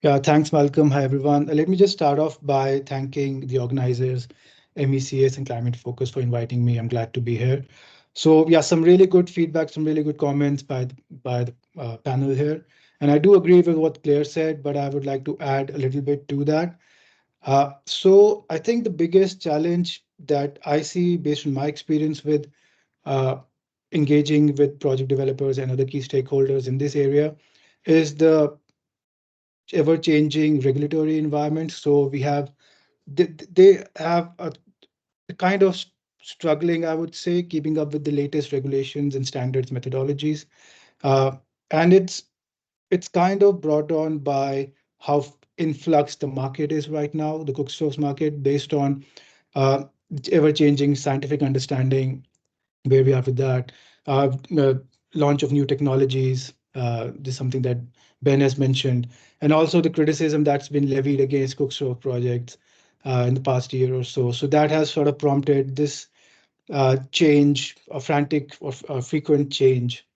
Yeah, thanks, Malcolm. Hi, everyone. Let me just start off by thanking the organizers, MECS and Climate Focus, for inviting me. I'm glad to be here. So yeah, some really good feedback, some really good comments by the panel here. And I do agree with what Claire said, but I would like to add a little bit to that. So I think the biggest challenge that I see based on my experience with engaging with project developers and other key stakeholders in this area is the ever-changing regulatory environment. So they have a kind of struggling, I would say, keeping up with the latest regulations and standards methodologies. And it's kind of brought on by how in flux the market is right now, the cookstoves market, based on ever-changing scientific understanding, where we are with that. Launch of new technologies, this is something that Ben has mentioned, and also the criticism that's been levied against cookstove projects in the past year or so. So that has sort of prompted this change, a frantic or frequent change,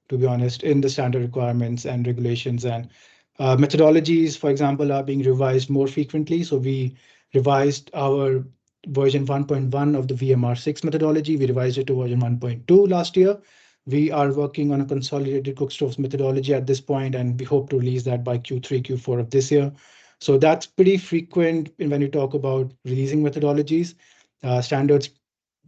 to be honest, in the standard requirements and regulations. And methodologies, for example, are being revised more frequently. So we revised our version 1.1 of the VMR6 methodology. We revised it to version 1.2 last year. We are working on a consolidated cookstoves methodology at this point, and we hope to release that by Q3, Q4 of this year. So that's pretty frequent when you talk about releasing methodologies. Standards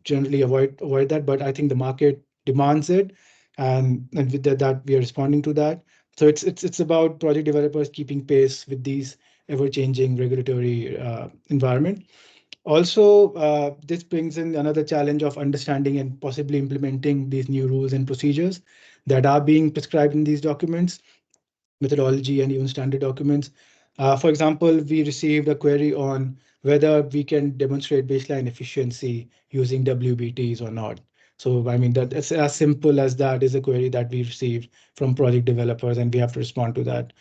generally avoid that, but I think the market demands it, and with that we are responding to that. So it's about project developers keeping pace with these ever-changing regulatory environment. Also, this brings in another challenge of understanding and possibly implementing these new rules and procedures that are being prescribed in these documents, methodology and even standard documents. For example, we received a query on whether we can demonstrate baseline efficiency using WBTs or not. So, I mean, that's as simple as that is a query that we received from project developers, and we have to respond to that.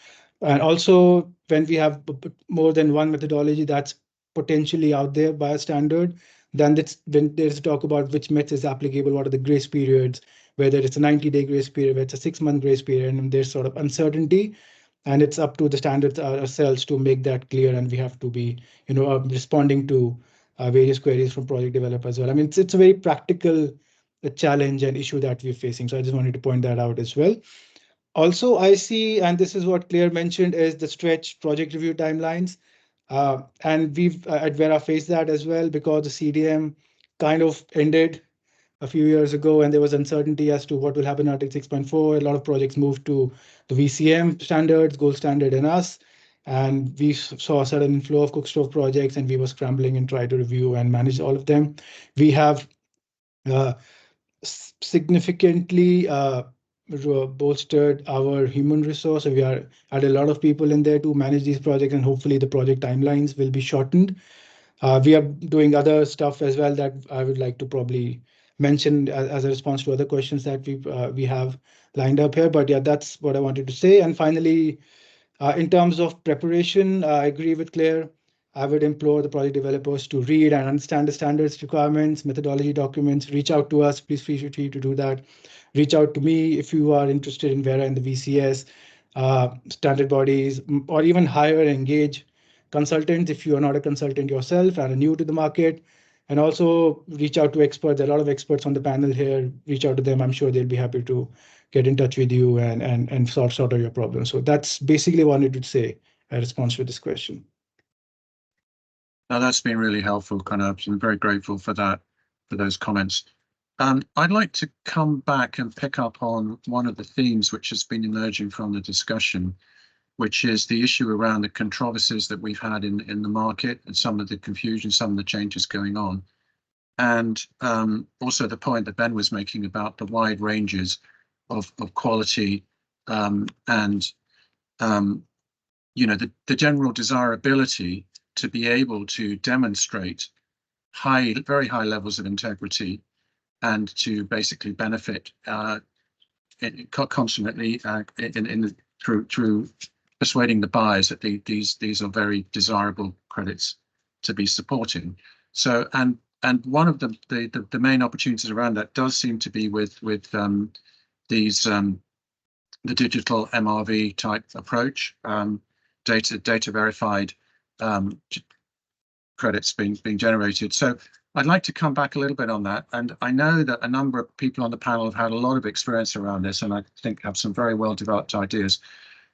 And also, when we have more than one methodology that's potentially out there by a standard, Then when there's talk about which MECS is applicable, what are the grace periods, whether it's a 90-day grace period, whether it's a 6-month grace period, and there's sort of uncertainty. And it's up to the standards ourselves to make that clear, and we have to be, responding to various queries from project developers as well. I mean, it's a very practical challenge and issue that we're facing. So I just wanted to point that out as well. Also, I see, and this is what Claire mentioned, is the stretched project review timelines. And we've at VERRA faced that as well, because the CDM kind of ended a few years ago, and there was uncertainty as to what will happen at ATEC 6.4. A lot of projects moved to the VCM standards, gold standard, and us. And we saw a sudden inflow of cookstove projects, and we were scrambling and trying to review and manage all of them. We have significantly bolstered our human resource. We had a lot of people in there to manage these projects, and hopefully the project timelines will be shortened. We are doing other stuff as well that I would like to probably mention as a response to other questions that we have lined up here. But yeah, that's what I wanted to say. And finally, in terms of preparation, I agree with Claire. I would implore the project developers to read and understand the standards requirements, methodology documents, reach out to us. Please feel free to do that. Reach out to me if you are interested in VERRA and the VCS, standard bodies, or even hire and engage consultants if you are not a consultant yourself and are new to the market. And also reach out to experts. There are a lot of experts on the panel here. Reach out to them. I'm sure they'll be happy to get in touch with you and sort out your problem. So that's basically what I wanted to say in response to this question. Now, that's been really helpful, Pranav. I'm very grateful for that, for those comments. I'd like to come back and pick up on one of the themes which has been emerging from the discussion, which is the issue around the controversies that we've had in the market and some of the confusion, some of the changes going on. And also the point that Ben was making about the wide ranges of quality and the general desirability to be able to demonstrate very high levels of integrity and to basically benefit consummately through persuading the buyers that these are very desirable credits to be supporting. So and one of the main opportunities around that does seem to be with these the digital MRV type approach, data verified credits being generated. So I'd like to come back a little bit on that. And I know that a number of people on the panel have had a lot of experience around this, and I think have some very well developed ideas.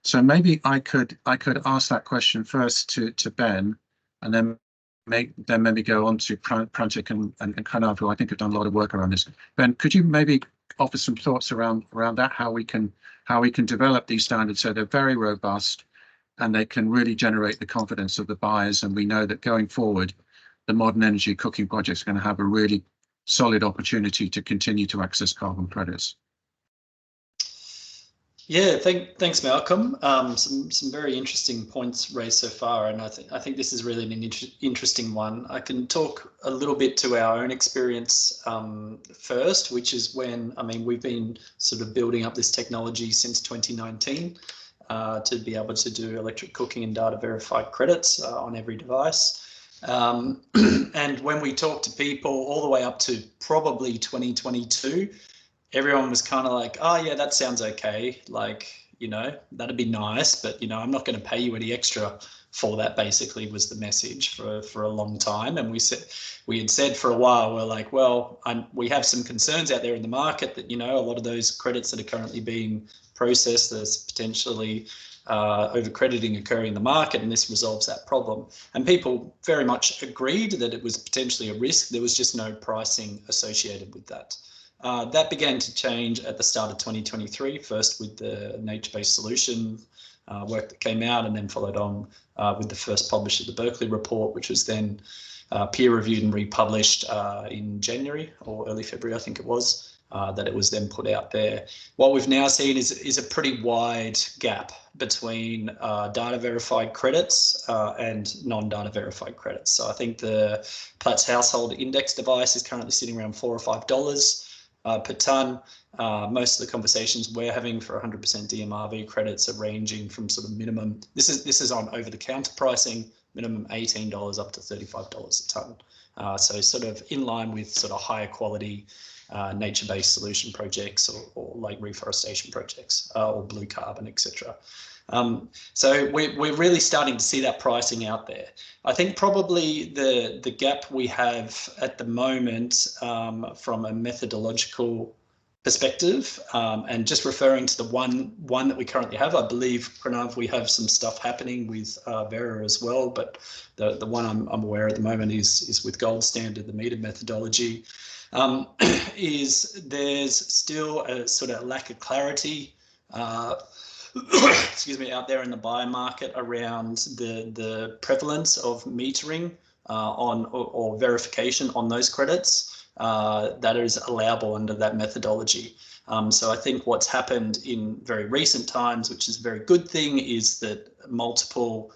So maybe I could ask that question first to Ben, and then maybe go on to Prantik and Pranav, who I think have done a lot of work around this. Ben, could you maybe offer some thoughts around that, how we can develop these standards so they're very robust and they can really generate the confidence of the buyers, and we know that going forward, the modern energy cooking projects are going to have a really solid opportunity to continue to access carbon credits. Yeah, thanks, Malcolm. Some very interesting points raised so far, and I think this is really an interesting one. I can talk a little bit to our own experience first, which is when, we've been sort of building up this technology since 2019 to be able to do electric cooking and data verified credits on every device. And when we talk to people all the way up to probably 2022, everyone was kind of like, oh yeah, that sounds okay. Like, that'd be nice, but I'm not going to pay you any extra for that, basically was the message for a long time. And we had said for a while, we're like, well, we have some concerns out there in the market that, a lot of those credits that are currently being processed, there's potentially over-crediting occurring in the market, and this resolves that problem. And people very much agreed that it was potentially a risk. There was just no pricing associated with that. That began to change at the start of 2023, first with the nature-based solution work that came out, and then followed on with the first published of the Berkeley report, which was then peer-reviewed and republished in January or early February, I think it was, that it was then put out there. What we've now seen is a pretty wide gap between data verified credits and non-data verified credits. So I think the Platts household index device is currently sitting around $4 or $5 per tonne. Most of the conversations we're having for 100% DMRV credits are ranging from sort of minimum, this is on over-the-counter pricing, minimum $18 up to $35 a tonne. So sort of in line with sort of higher quality nature-based solution projects or like reforestation projects or blue carbon, etc. So we're really starting to see that pricing out there. I think probably the gap we have at the moment from a methodological perspective, and just referring to the one that we currently have, I believe, Pranav, we have some stuff happening with VERRA as well, but the one I'm aware at the moment is with gold standard, the meter methodology. Is there's still a sort of lack of clarity excuse me, out there in the buyer market around the prevalence of metering or verification on those credits that is allowable under that methodology. So I think what's happened in very recent times, which is a very good thing, is that multiple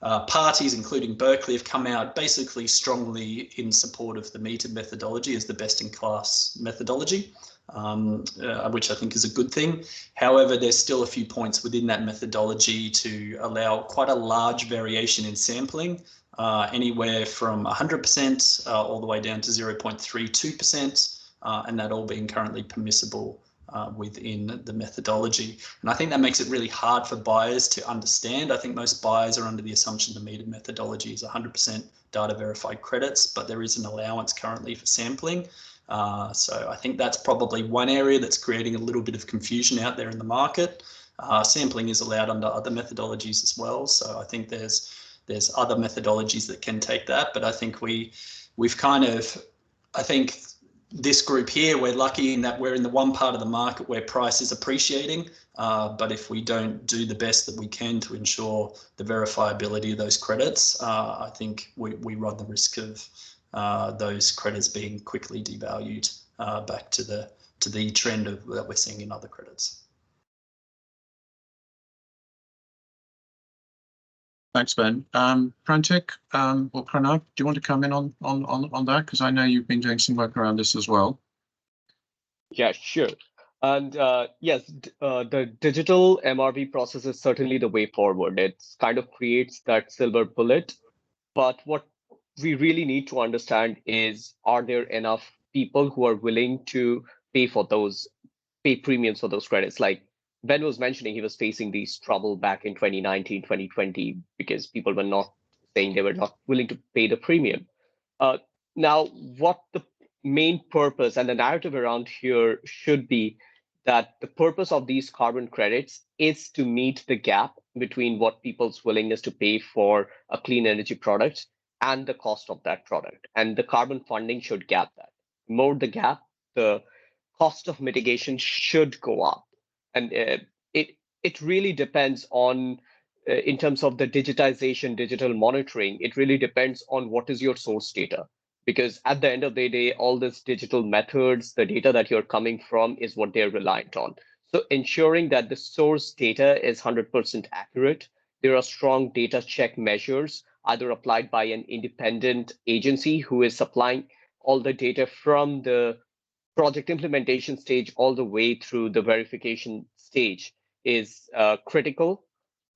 parties, including Berkeley, have come out basically strongly in support of the meter methodology as the best-in-class methodology. Which I think is a good thing. However, there's still a few points within that methodology to allow quite a large variation in sampling, anywhere from 100% all the way down to 0.32%, and that all being currently permissible within the methodology. And I think that makes it really hard for buyers to understand. I think most buyers are under the assumption the meter methodology is 100% data verified credits, but there is an allowance currently for sampling. So I think that's probably one area that's creating a little bit of confusion out there in the market. Sampling is allowed under other methodologies as well. So I think there's other methodologies that can take that. But I think we've kind of, I think this group here, we're lucky in that we're in the one part of the market where price is appreciating. But if we don't do the best that we can to ensure the verifiability of those credits, I think we run the risk of those credits being quickly devalued back to the trend that we're seeing in other credits. Thanks, Ben. Prantik or Pranav, do you want to come in on that? Because I know you've been doing some work around this as well. Yeah, sure. And yes, the digital MRV process is certainly the way forward. It kind of creates that silver bullet. But what we really need to understand is, are there enough people who are willing to pay premiums for those credits? Like Ben was mentioning, he was facing these trouble back in 2019, 2020, because people were not saying they were not willing to pay the premium. Now, what the main purpose and the narrative around here should be that the purpose of these carbon credits is to meet the gap between what people's willingness to pay for a clean energy product and the cost of that product. And the carbon funding should gap that. The more the gap, the cost of mitigation should go up. And it really depends on, in terms of the digitization, digital monitoring, it really depends on what is your source data. Because at the end of the day, all these digital methods, the data that you're coming from is what they're reliant on. So ensuring that the source data is 100% accurate, there are strong data check measures, either applied by an independent agency who is supplying all the data from the project implementation stage all the way through the verification stage is critical.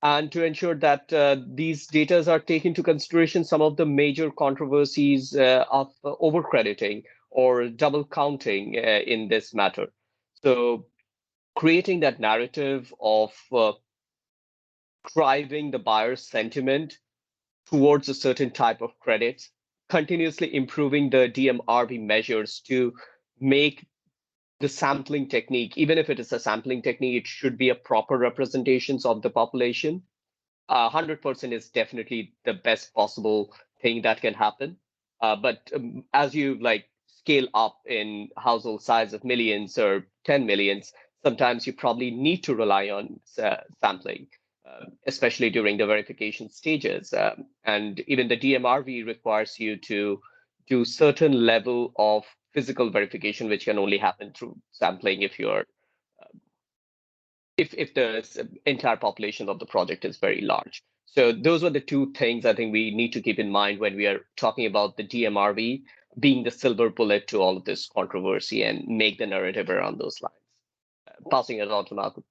And to ensure that these data are taken into consideration, some of the major controversies of overcrediting or double counting in this matter. So creating that narrative of driving the buyer's sentiment towards a certain type of credits, continuously improving the DMRV measures to make the sampling technique, even if it is a sampling technique, it should be a proper representations of the population. 100% is definitely the best possible thing that can happen. But as you scale up in household size of millions or 10 millions, sometimes you probably need to rely on sampling, especially during the verification stages. And even the DMRV requires you to do certain level of physical verification, which can only happen through sampling if you're if the entire population of the project is very large. So those are the two things I think we need to keep in mind when we are talking about the DMRV being the silver bullet to all of this controversy and make the narrative around those lines. Passing it on to Malcolm.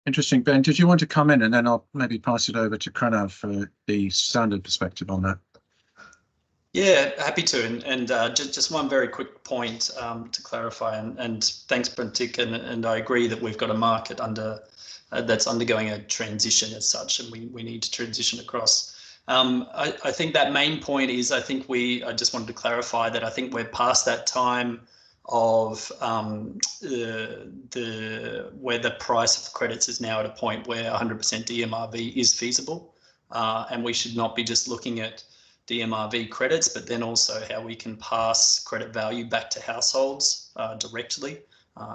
Interesting. Ben, did you want to come in, and then I'll maybe pass it over to Pranav for the standard perspective on that? Yeah, happy to. And just one very quick point to clarify. And thanks, Brentik. And I agree that we've got a market that's undergoing a transition as such, and we need to transition across. I think that main point is, I just wanted to clarify that I think we're past that time of where the price of credits is now at a point where 100% DMRV is feasible, and we should not be just looking at DMRV credits, but then also how we can pass credit value back to households directly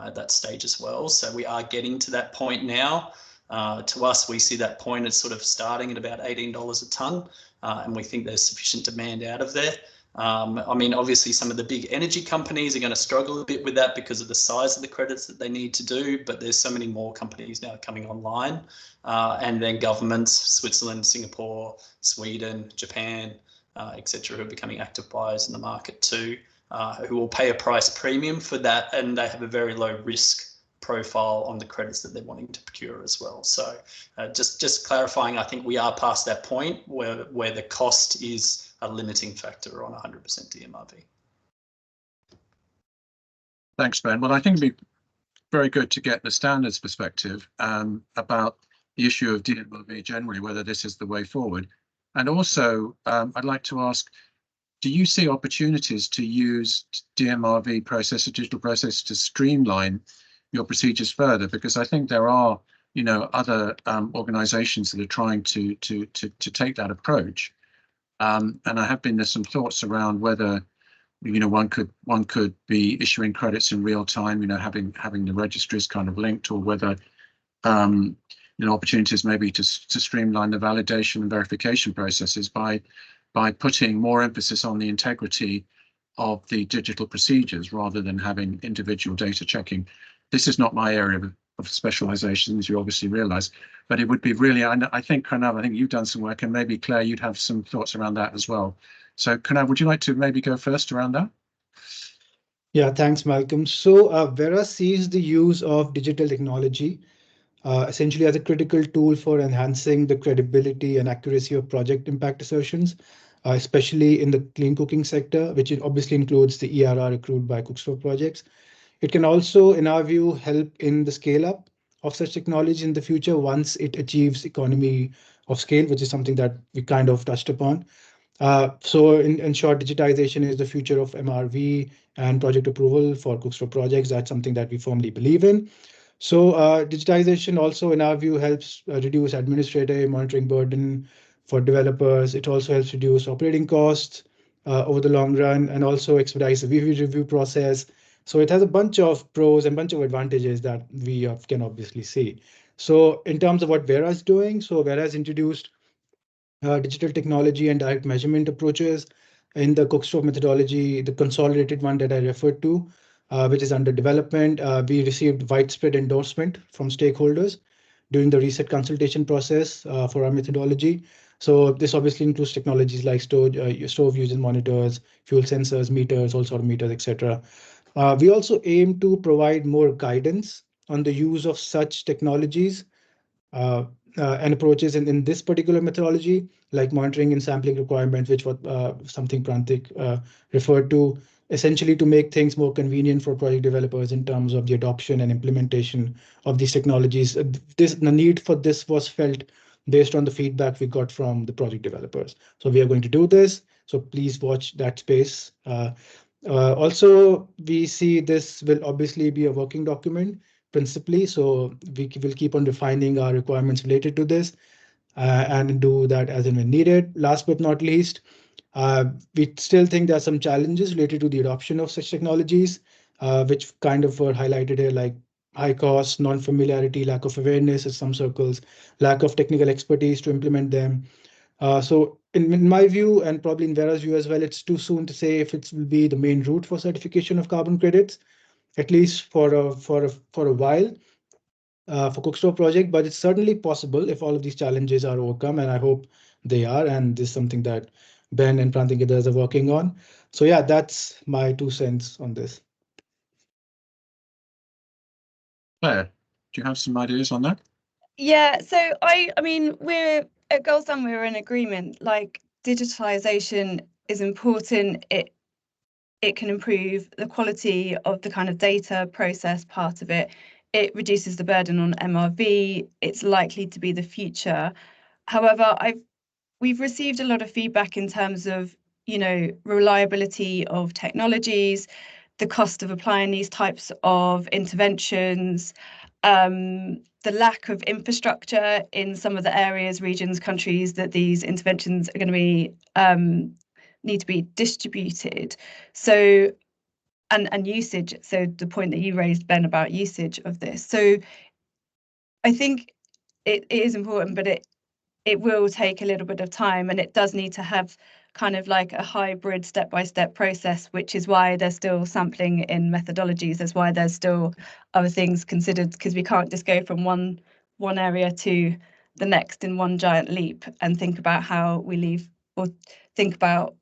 at that stage as well. So we are getting to that point now. To us, we see that point as sort of starting at about $18 a tonne, and we think there's sufficient demand out of there. I mean, obviously, some of the big energy companies are going to struggle a bit with that because of the size of the credits that they need to do, but there's so many more companies now coming online. And then governments, Switzerland, Singapore, Sweden, Japan, etc., who are becoming active buyers in the market too, who will pay a price premium for that, and they have a very low risk profile on the credits that they're wanting to procure as well. So just clarifying, I think we are past that point where the cost is a limiting factor on 100% DMRV. Thanks, Ben. Well, I think it'd be very good to get the standards perspective about the issue of DMRV generally, whether this is the way forward. And also, I'd like to ask, do you see opportunities to use DMRV process or digital process to streamline your procedures further? Because I think there are, other organisations that are trying to take that approach. And there's some thoughts around whether, one could be issuing credits in real time, having the registries kind of linked, or whether opportunities maybe to streamline the validation and verification processes by putting more emphasis on the integrity of the digital procedures rather than having individual data checking. This is not my area of specialization, as you obviously realize, but it would be really, I think, Pranav, I think you've done some work, and maybe Claire, you'd have some thoughts around that as well. So Pranav, would you like to maybe go first around that? Yeah, thanks, Malcolm. So VERRA sees the use of digital technology essentially as a critical tool for enhancing the credibility and accuracy of project impact assertions, especially in the clean cooking sector, which obviously includes the ERR accrued by cookstove projects. It can also, in our view, help in the scale up of such technology in the future once it achieves economy of scale, which is something that we kind of touched upon. So in short, digitization is the future of MRV and project approval for cookstove projects. That's something that we firmly believe in. So digitization also, in our view, helps reduce administrative monitoring burden for developers. It also helps reduce operating costs over the long run, and also expedites the review process. So it has a bunch of pros and bunch of advantages that we can obviously see. So in terms of what VERRA is doing, so VERRA has introduced digital technology and direct measurement approaches in the cookstove methodology, the consolidated one that I referred to, which is under development. We received widespread endorsement from stakeholders during the reset consultation process for our methodology. So this obviously includes technologies like stove usage monitors, fuel sensors, meters, all sort of meters, etc. We also aim to provide more guidance on the use of such technologies and approaches in this particular methodology, like monitoring and sampling requirements, which was something Prantik referred to, essentially to make things more convenient for project developers in terms of the adoption and implementation of these technologies. The need for this was felt based on the feedback we got from the project developers. So we are going to do this. So please watch that space. Also, we see this will obviously be a working document principally. So we will keep on refining our requirements related to this and do that as and when needed. Last but not least, we still think there are some challenges related to the adoption of such technologies, which kind of were highlighted here, like high cost, non-familiarity, lack of awareness in some circles, lack of technical expertise to implement them. So in my view, and probably in VERRA's view as well, it's too soon to say if it will be the main route for certification of carbon credits, at least for a while for cookstove project, but it's certainly possible if all of these challenges are overcome, and I hope they are, and this is something that Ben and Prantik and others are working on. So yeah, that's my 2 cents on this. Claire, do you have some ideas on that? Yeah, so I mean, we're at Gold Stand, we're in agreement, like digitalization is important. It can improve the quality of the kind of data process part of it. It reduces the burden on MRV. It's likely to be the future. However, we've received a lot of feedback in terms of, you know, reliability of technologies, the cost of applying these types of interventions, the lack of infrastructure in some of the areas, regions, countries that these interventions are going to be need to be distributed. So, and usage. So the point that you raised, Ben, about usage of this. So I think it is important, but it will take a little bit of time, and it does need to have kind of like a hybrid step-by-step process, which is why there's still sampling in methodologies. That's why there's still other things considered, because we can't just go from one area to the next in one giant leap and think about how we leave, or think about,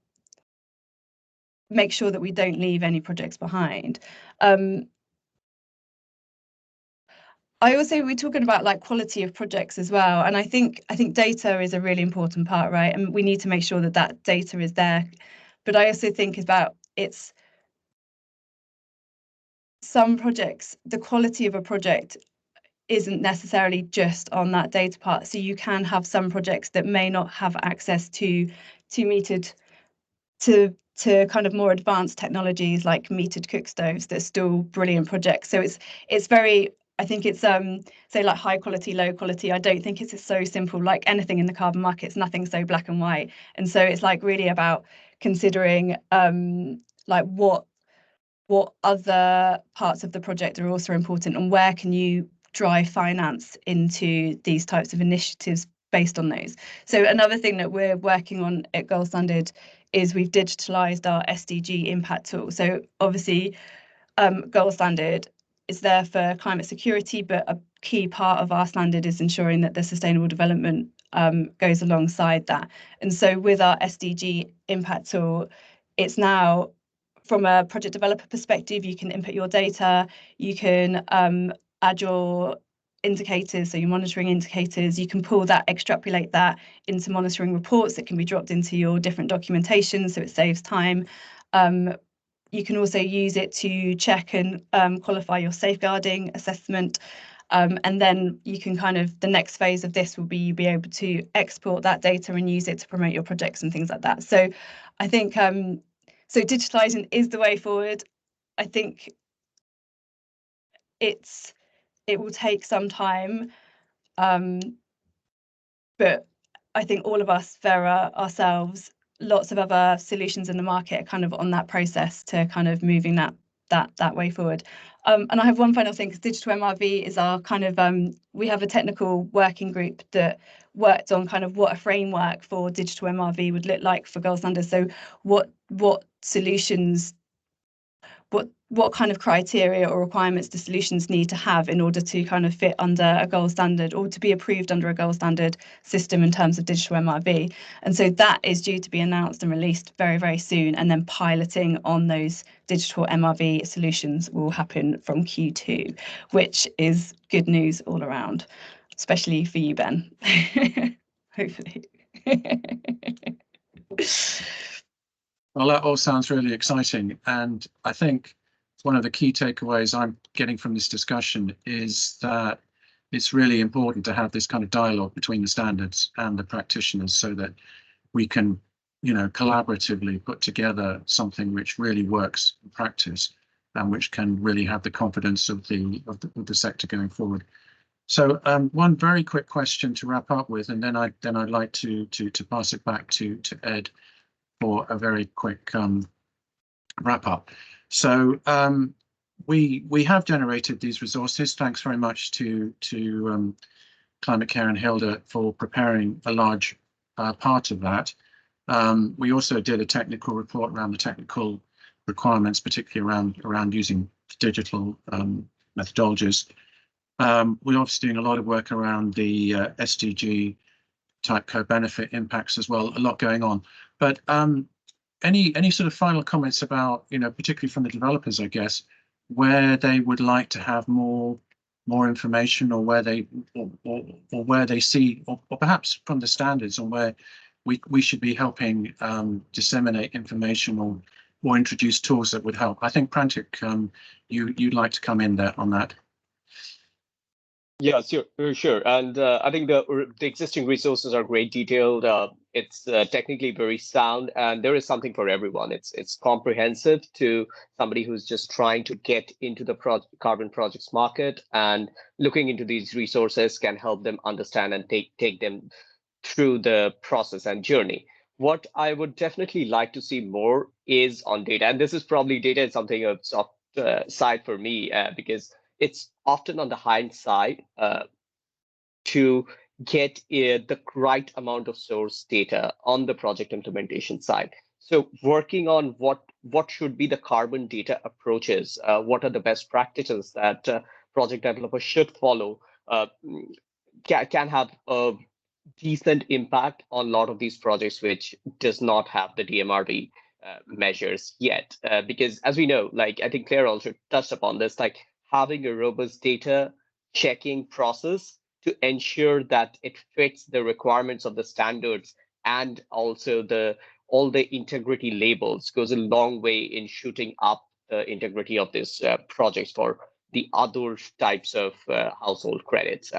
make sure that we don't leave any projects behind. I also, we're talking about like quality of projects as well, and I think data is a really important part, right? And we need to make sure that that data is there. But I also think about some projects, the quality of a project isn't necessarily just on that data part. So you can have some projects that may not have access to metered, to kind of more advanced technologies like metered cook stoves. They're still brilliant projects. So it's very, I think it's say like high quality, low quality. I don't think it's so simple. Like anything in the carbon market, it's nothing so black and white. And so it's like really about considering like what other parts of the project are also important, and where can you drive finance into these types of initiatives based on those. So another thing that we're working on at Gold Standard is we've digitalized our SDG impact tool. So obviously Gold Standard is there for climate security, but a key part of our standard is ensuring that the sustainable development goes alongside that. And so with our SDG impact tool, it's now, from a project developer perspective, you can input your data, you can add your indicators, so your monitoring indicators, you can pull that, extrapolate that into monitoring reports that can be dropped into your different documentation, so it saves time. You can also use it to check and qualify your safeguarding assessment. And then you can kind of, the next phase of this will be able to export that data and use it to promote your projects and things like that. So I think, so digitalizing is the way forward. I think it will take some time, but I think all of us, VERRA, ourselves, lots of other solutions in the market are kind of on that process to kind of moving that way forward. And I have one final thing, because digital MRV is our kind of, we have a technical working group that worked on kind of what a framework for digital MRV would look like for Gold Standard. So what solutions, what kind of criteria or requirements do solutions need to have in order to kind of fit under a Gold Standard, or to be approved under a Gold Standard system in terms of digital MRV. And so that is due to be announced and released very, very soon. And then piloting on those digital MRV solutions will happen from Q2, which is good news all around, especially for you, Ben, hopefully. Well, that all sounds really exciting. And I think one of the key takeaways I'm getting from this discussion is that it's really important to have this kind of dialogue between the standards and the practitioners, so that we can, you know, collaboratively put together something which really works in practice and which can really have the confidence of the sector going forward. So one very quick question to wrap up with, and then I'd like to pass it back to Ed for a very quick wrap up. So we have generated these resources. Thanks very much to Climate Care and Hilda for preparing a large part of that. We also did a technical report around the technical requirements, particularly around using digital methodologies. We're obviously doing a lot of work around the SDG type co-benefit impacts as well, a lot going on. But any sort of final comments about, you know, particularly from the developers, I guess, where they would like to have more information, or where they or where they see, or perhaps from the standards, on where we should be helping disseminate information or introduce tools that would help. I think Prantik, you'd like to come in there on that. Yeah, sure. And I think the existing resources are great, detailed. It's technically very sound, and there is something for everyone. It's comprehensive to somebody who's just trying to get into the carbon projects market, and looking into these resources can help them understand and take them through the process and journey. What I would definitely like to see more is on data, and this is probably data is something of soft side for me because it's often on the hindsight to get the right amount of source data on the project implementation side. So working on what should be the carbon data approaches, what are the best practices that project developers should follow, can have a decent impact on a lot of these projects which does not have the DMRD measures yet. Because as we know, like I think Claire also touched upon this, like having a robust data checking process to ensure that it fits the requirements of the standards and also all the integrity labels goes a long way in shooting up the integrity of these projects for the other types of household credits.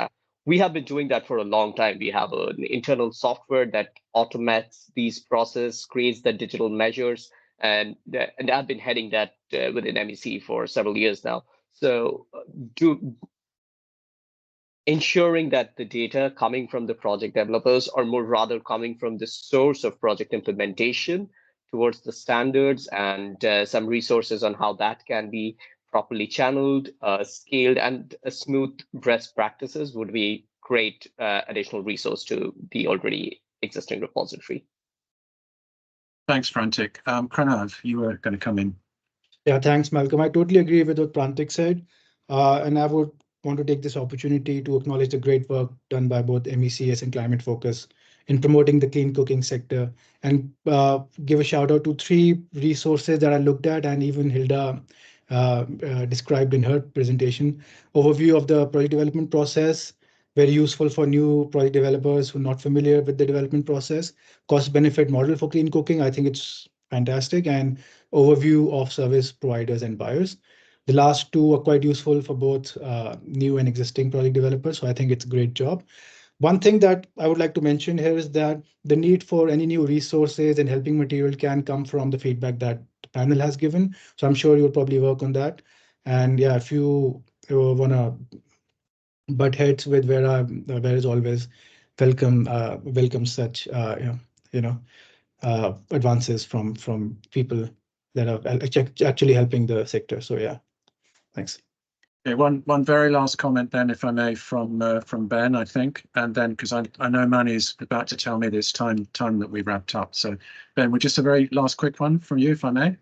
We have been doing that for a long time. We have an internal software that automates these processes, creates the digital measures, and I've been heading that within MEC for several years now. So ensuring that the data coming from the project developers are more rather coming from the source of project implementation towards the standards, and some resources on how that can be properly channeled, scaled, and smooth best practices would be great additional resource to the already existing repository. Thanks, Prantik. Pranav, you were going to come in. Yeah, thanks, Malcolm. I totally agree with what Prantik said. And I would want to take this opportunity to acknowledge the great work done by both MECS and Climate Focus in promoting the clean cooking sector, and give a shout out to 3 resources that I looked at and even Hilda described in her presentation. Overview of the project development process, very useful for new project developers who are not familiar with the development process. Cost benefit model for clean cooking, I think it's fantastic. And overview of service providers and buyers. The last 2 are quite useful for both new and existing project developers. So I think it's a great job. One thing that I would like to mention here is that the need for any new resources and helping material can come from the feedback that the panel has given. So I'm sure you'll probably work on that. And yeah, if you want to butt heads with VERRA, VERRA is always welcome such advances from people that are actually helping the sector. So yeah, thanks. Okay, one very last comment then, if I may, from Ben, I think, and then because I know Mani's about to tell me this time that we wrapped up. So Ben, we're just a very last quick one from you, if I may.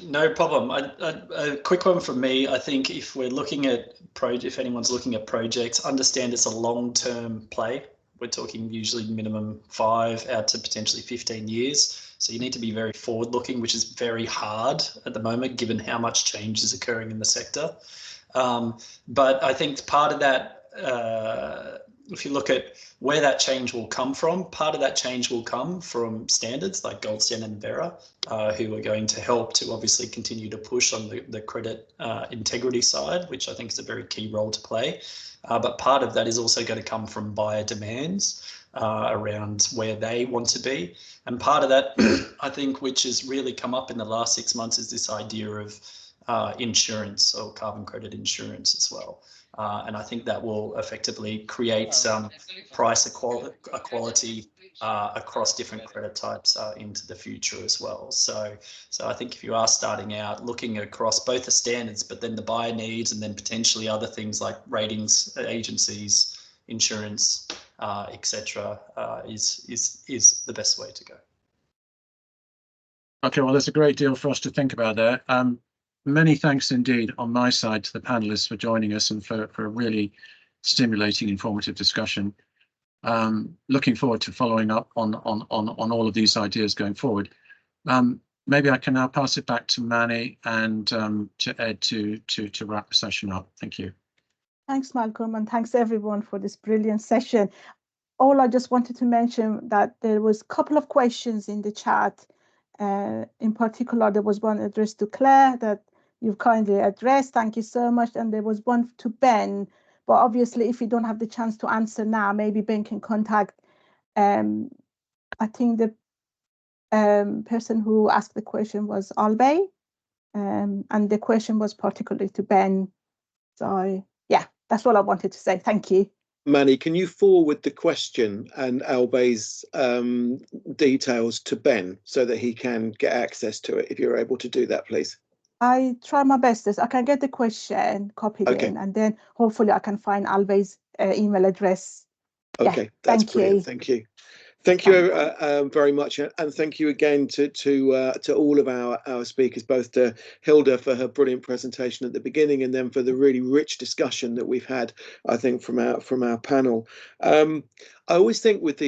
No problem. A quick one from me. I think if we're looking at if anyone's looking at projects, understand it's a long-term play. We're talking usually minimum 5 out to potentially 15 years. So you need to be very forward-looking, which is very hard at the moment, given how much change is occurring in the sector. But I think part of that, if you look at where that change will come from, part of that change will come from standards like Gold Standard and VERRA, who are going to help to obviously continue to push on the credit integrity side, which I think is a very key role to play. But part of that is also going to come from buyer demands around where they want to be. And part of that, I think, which has really come up in the last 6 months, is this idea of insurance, or carbon credit insurance as well. And I think that will effectively create some price equality across different credit types into the future as well. So I think if you are starting out looking across both the standards, but then the buyer needs, and then potentially other things like ratings agencies, insurance, etc., is the best way to go. Okay, well, there's a great deal for us to think about there. Many thanks indeed on my side to the panelists for joining us and for a really stimulating, informative discussion. Looking forward to following up on all of these ideas going forward. Maybe I can now pass it back to Mani and to Ed to wrap the session up. Thank you. Thanks, Malcolm, and thanks everyone for this brilliant session. all I just wanted to mention that there was a couple of questions in the chat. In particular, there was one addressed to Claire that you've kindly addressed. Thank you so much. And there was one to Ben. But obviously, if you don't have the chance to answer now, maybe Ben can contact, I think the person who asked the question was Albay. And the question was particularly to Ben. So yeah, that's all I wanted to say. Thank you. Manny, can you forward the question and Albay's details to Ben so that he can get access to it, if you're able to do that, please? I try my best. I can get the question copied in, and then hopefully I can find Albay's email address. Okay, yeah, that's thank brilliant. you. Thank you. Thank you very much, and thank you again to all of our speakers, both to Hilda for her brilliant presentation at the beginning, and then for the really rich discussion that we've had, I think, from our panel. I always think with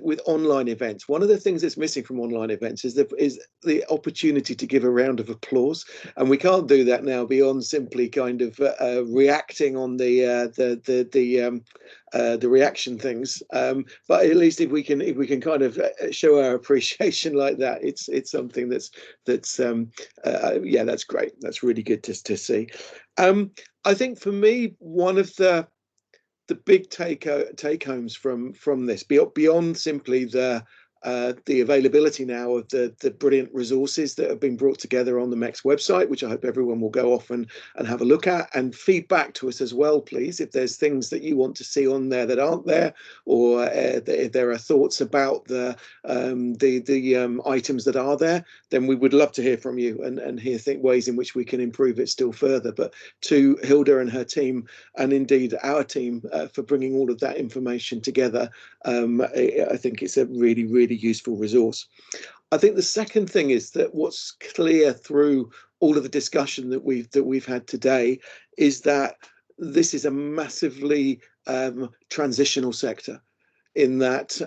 with online events, one of the things that's missing from online events is the opportunity to give a round of applause, and we can't do that now beyond simply kind of reacting on the reaction things. But at least if we can kind of show our appreciation like that, it's something that's yeah, that's great. That's really good to see. I think for me, one of the big take homes from this, beyond simply the availability now of the brilliant resources that have been brought together on the MECS website, which I hope everyone will go off and have a look at, and feedback to us as well, please, if there's things that you want to see on there that aren't there, or if there are thoughts about the items that are there, then we would love to hear from you and hear ways in which we can improve it still further. But to Hilda and her team, and indeed our team, for bringing all of that information together, I think it's a really useful resource. I think the second thing is that what's clear through all of the discussion that we've had today is that this is a massively transitional sector, in that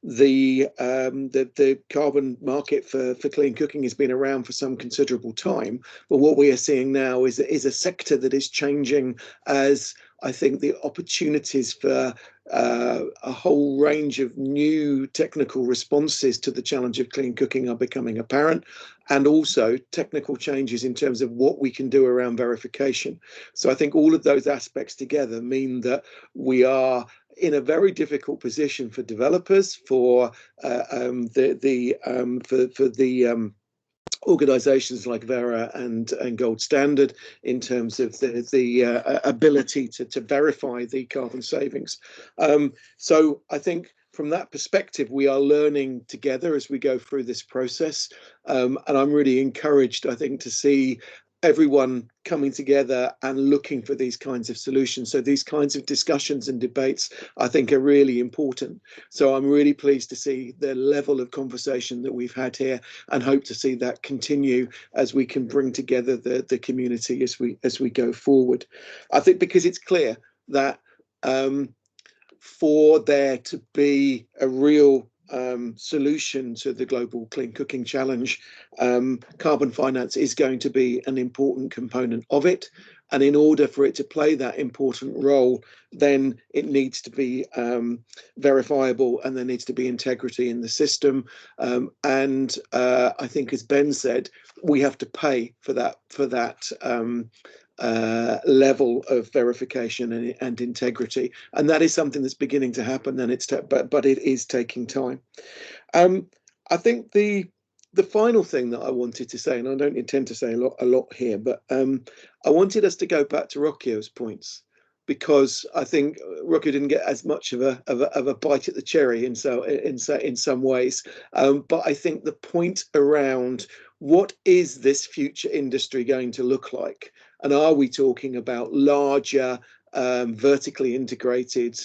the carbon market for clean cooking has been around for some considerable time, but what we are seeing now is a sector that is changing, as I think the opportunities for a whole range of new technical responses to the challenge of clean cooking are becoming apparent, and also technical changes in terms of what we can do around verification. So I think all of those aspects together mean that we are in a very difficult position for developers, for organisations like VERRA and Gold Standard, in terms of the ability to verify the carbon savings. So I think from that perspective, we are learning together as we go through this process, and I'm really encouraged, I think, to see everyone coming together and looking for these kinds of solutions. So these kinds of discussions and debates, I think, are really important. So I'm really pleased to see the level of conversation that we've had here, and hope to see that continue as we can bring together the community as we go forward. I think because it's clear that for there to be a real solution to the global clean cooking challenge, carbon finance is going to be an important component of it. And in order for it to play that important role, then it needs to be verifiable, and there needs to be integrity in the system. And I think, as Ben said, we have to pay for that level of verification and integrity, and that is something that's beginning to happen. And but it is taking time. I think the final thing that I wanted to say, and I don't intend to say a lot here, but I wanted us to go back to Rocchio's points, because I think Rocchio didn't get as much of a bite at the cherry in some ways. But I think the point around what is this future industry going to look like, and are we talking about larger vertically integrated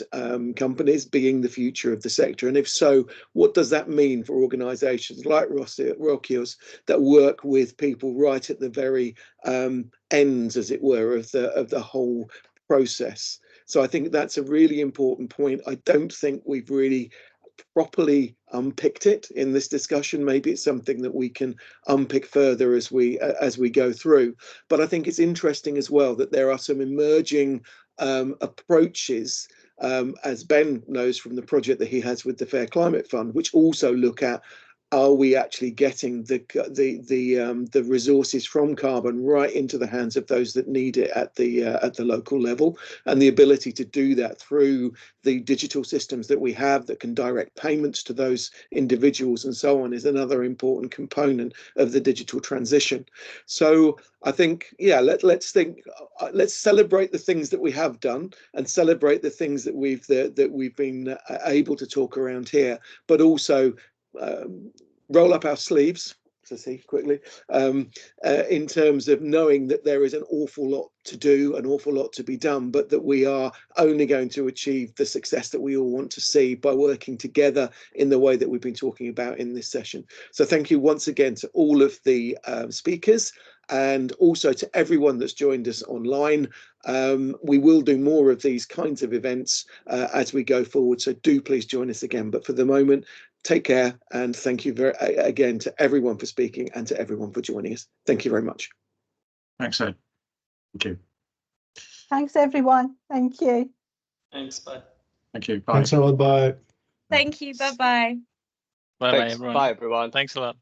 companies being the future of the sector? And if so, what does that mean for organisations like Rocchio's that work with people right at the very ends, as it were, of the whole process? So I think that's a really important point. I don't think we've really properly unpicked it in this discussion. Maybe it's something that we can unpick further as we go through. But I think it's interesting as well that there are some emerging approaches as Ben knows from the project that he has with the Fair Climate Fund, which also look at, are we actually getting the resources from carbon right into the hands of those that need it at the local level? And the ability to do that through the digital systems that we have that can direct payments to those individuals and so on is another important component of the digital transition. So I think, yeah, let's celebrate the things that we have done and celebrate the things that we've been able to talk around here, but also roll up our sleeves, to see quickly, in terms of knowing that there is an awful lot to do, an awful lot to be done, but that we are only going to achieve the success that we all want to see by working together in the way that we've been talking about in this session. So thank you once again to all of the speakers, and also to everyone that's joined us online. We will do more of these kinds of events as we go forward, so do please join us again. But for the moment, take care, and thank you again to everyone for speaking and to everyone for joining us. Thank you very much. Thanks, Ed. Thank you. Thanks, everyone. Thank you. Thanks, bye. Thank you. Bye. Thanks all. Bye. Thank you. Bye-bye. Bye, Thanks. everyone. Bye, everyone. Thanks a lot.